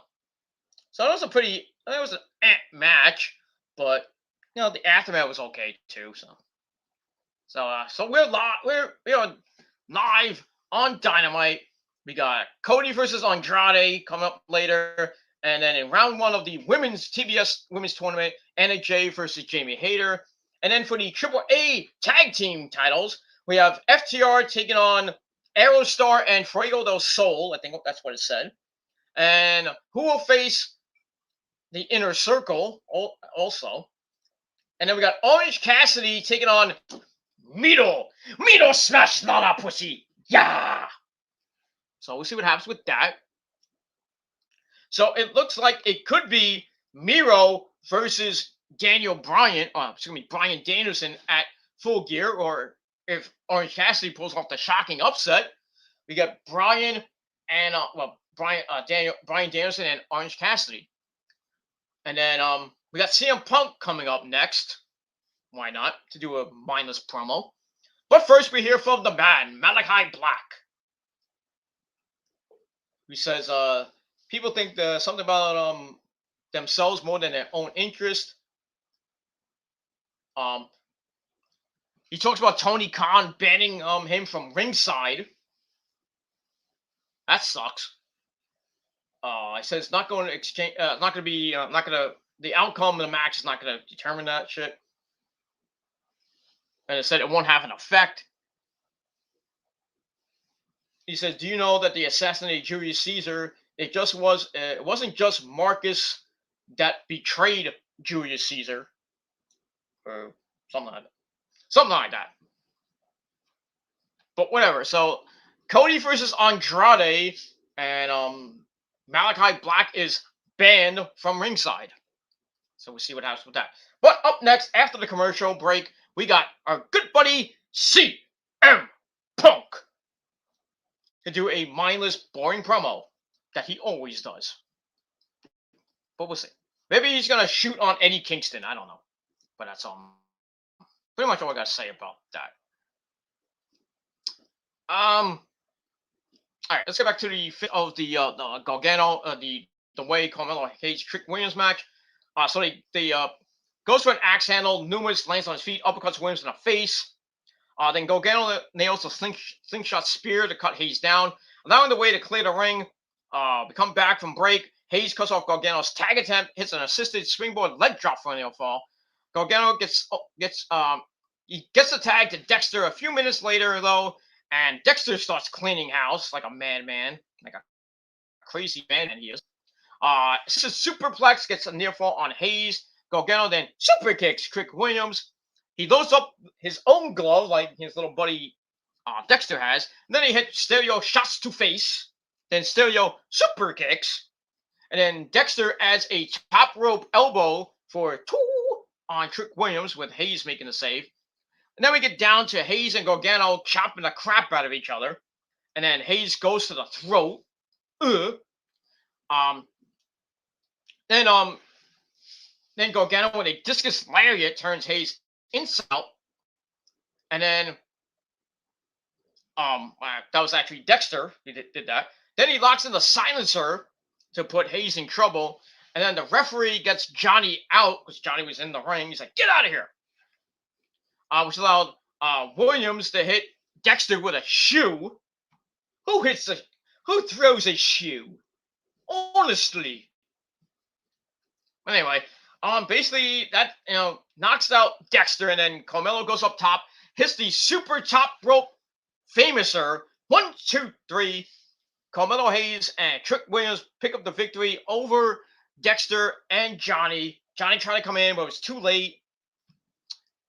that was an match, but the aftermath was okay too. So we're live on Dynamite. We got Cody versus Andrade coming up later. And then in round 1 of the women's TBS women's tournament, Anna Jay versus Jamie Hayter. And then for the AAA tag team titles, we have FTR taking on Aerostar and Fuego del Sol. I think that's what it said. And who will face the Inner Circle also. And then we got Orange Cassidy taking on Mito smash Lala pussy. Yeah. So we'll see what happens with that. So it looks like it could be Miro versus Daniel Bryan, Bryan Danielson at Full Gear, or if Orange Cassidy pulls off the shocking upset, we got Bryan and Bryan Danielson and Orange Cassidy. And then we got CM Punk coming up next. Why not? To do a mindless promo. But first we hear from the man, Malachi Black. Who says people think something about themselves more than their own interest. He talks about Tony Khan banning him from ringside. That sucks. I said it's not going to exchange. The outcome of the match is not going to determine that shit. And it said it won't have an effect. He says, "Do you know that the assassinated Julius Caesar It just was. It wasn't just Marcus that betrayed Julius Caesar, or something like that. Something like that. But whatever. So Cody versus Andrade, and Malachi Black is banned from ringside. So we'll see what happens with that. But up next, after the commercial break, we got our good buddy CM Punk to do a mindless, boring promo that he always does. But we'll see. Maybe he's gonna shoot on Eddie Kingston. I don't know. But that's pretty much all I gotta say about that. All right, let's get back to the fit of the Gargano, the way Carmelo Hayes Trick Williams match. So they goes for an axe handle. Numas lands on his feet, uppercuts Williams in the face. Then Gargano nails a slingshot spear to cut Hayes down, allowing the way to clear the ring. We come back from break. Hayes cuts off Gargano's tag attempt, hits an assisted springboard leg drop for a near fall. Gargano gets the tag to Dexter a few minutes later though, and Dexter starts cleaning house like a madman, like a crazy man he is. This is superplex, gets a near fall on Hayes. Gargano then super kicks Trick Williams. He loads up his own glove like his little buddy Dexter has. And then he hits Stereo shots to face. Then Stereo super kicks. And then Dexter adds a top rope elbow for 2 on Trick Williams with Hayes making the save. And then we get down to Hayes and Gargano chopping the crap out of each other. And then Hayes goes to the throat. Then Gargano with a discus lariat turns Hayes inside out. And then that was actually Dexter who did that. Then he locks in the silencer to put Hayes in trouble. And then the referee gets Johnny out because Johnny was in the ring. He's like, "Get out of here!" Which allowed Williams to hit Dexter with a shoe. Who throws a shoe? Honestly. Anyway, basically that knocks out Dexter, and then Carmelo goes up top, hits the super top rope famouser. 1, 2, 3. Carmelo Hayes and Trick Williams pick up the victory over Dexter and Johnny. Johnny tried to come in, but it was too late.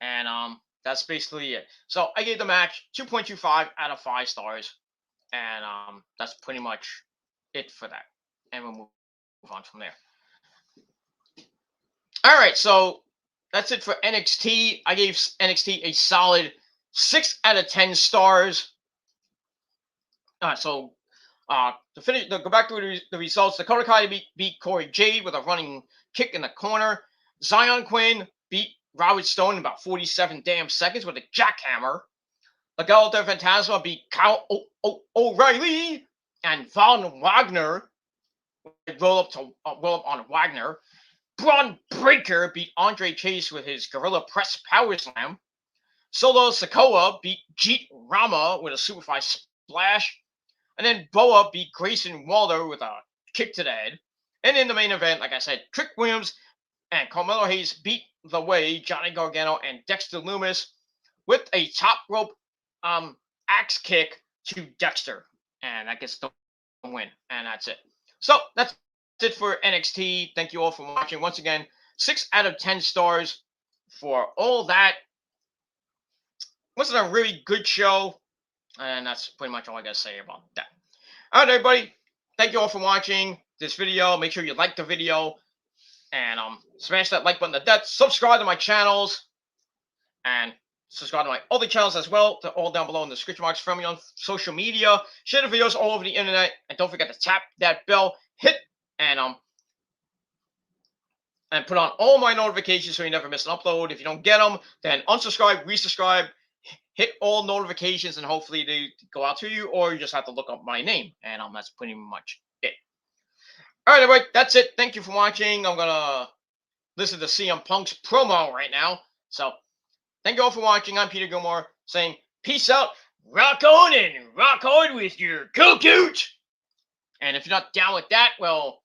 And that's basically it. So I gave the match 2.25 out of 5 stars. And that's pretty much it for that. And we'll move on from there. All right, so that's it for NXT. I gave NXT a solid 6 out of 10 stars. To go back to the results, Dakota Kai beat Corey Jade with a running kick in the corner. Zion Quinn beat Robert Stone in about 47 damn seconds with a jackhammer. Legado del Fantasma beat Kyle O'Reilly and Von Wagner. Roll up on Wagner. Braun Breaker beat Andre Chase with his Gorilla Press Power Slam. Solo Sikoa beat Jeet Rama with a Superfly Splash. And then Boa beat Grayson Waller with a kick to the head. And in the main event, like I said, Trick Williams and Carmelo Hayes beat The Way, Johnny Gargano, and Dexter Lumis with a top rope axe kick to Dexter. And that gets the win. And that's it. So that's it for NXT. Thank you all for watching. Once again, 6 out of 10 stars for all that. Wasn't a really good show. And that's pretty much all I got to say about that. All right, everybody. Thank you all for watching this video. Make sure you like the video. And smash that like button to death. Subscribe to my channels. And subscribe to my other channels as well. They're all down below in the description box. Friend me on social media. Share the videos all over the internet. And don't forget to tap that bell. Hit and put on all my notifications so you never miss an upload. If you don't get them, then unsubscribe, resubscribe, hit all notifications, and hopefully they go out to you, or you just have to look up my name. And that's pretty much it. All right, everybody, that's it. Thank you for watching. I'm going to listen to CM Punk's promo right now. So thank you all for watching. I'm Peter Gilmore saying peace out. Rock on and rock hard with your coot. And if you're not down with that, well,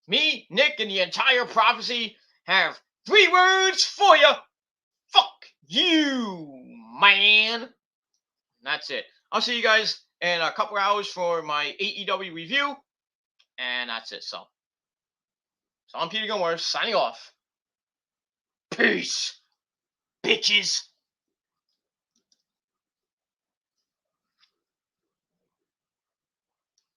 me, Nick, and the entire prophecy have 3 words for you. Fuck you, man. And that's it. I'll see you guys in a couple hours for my AEW review. And that's it. So I'm Peter Gilmore signing off. Peace, bitches.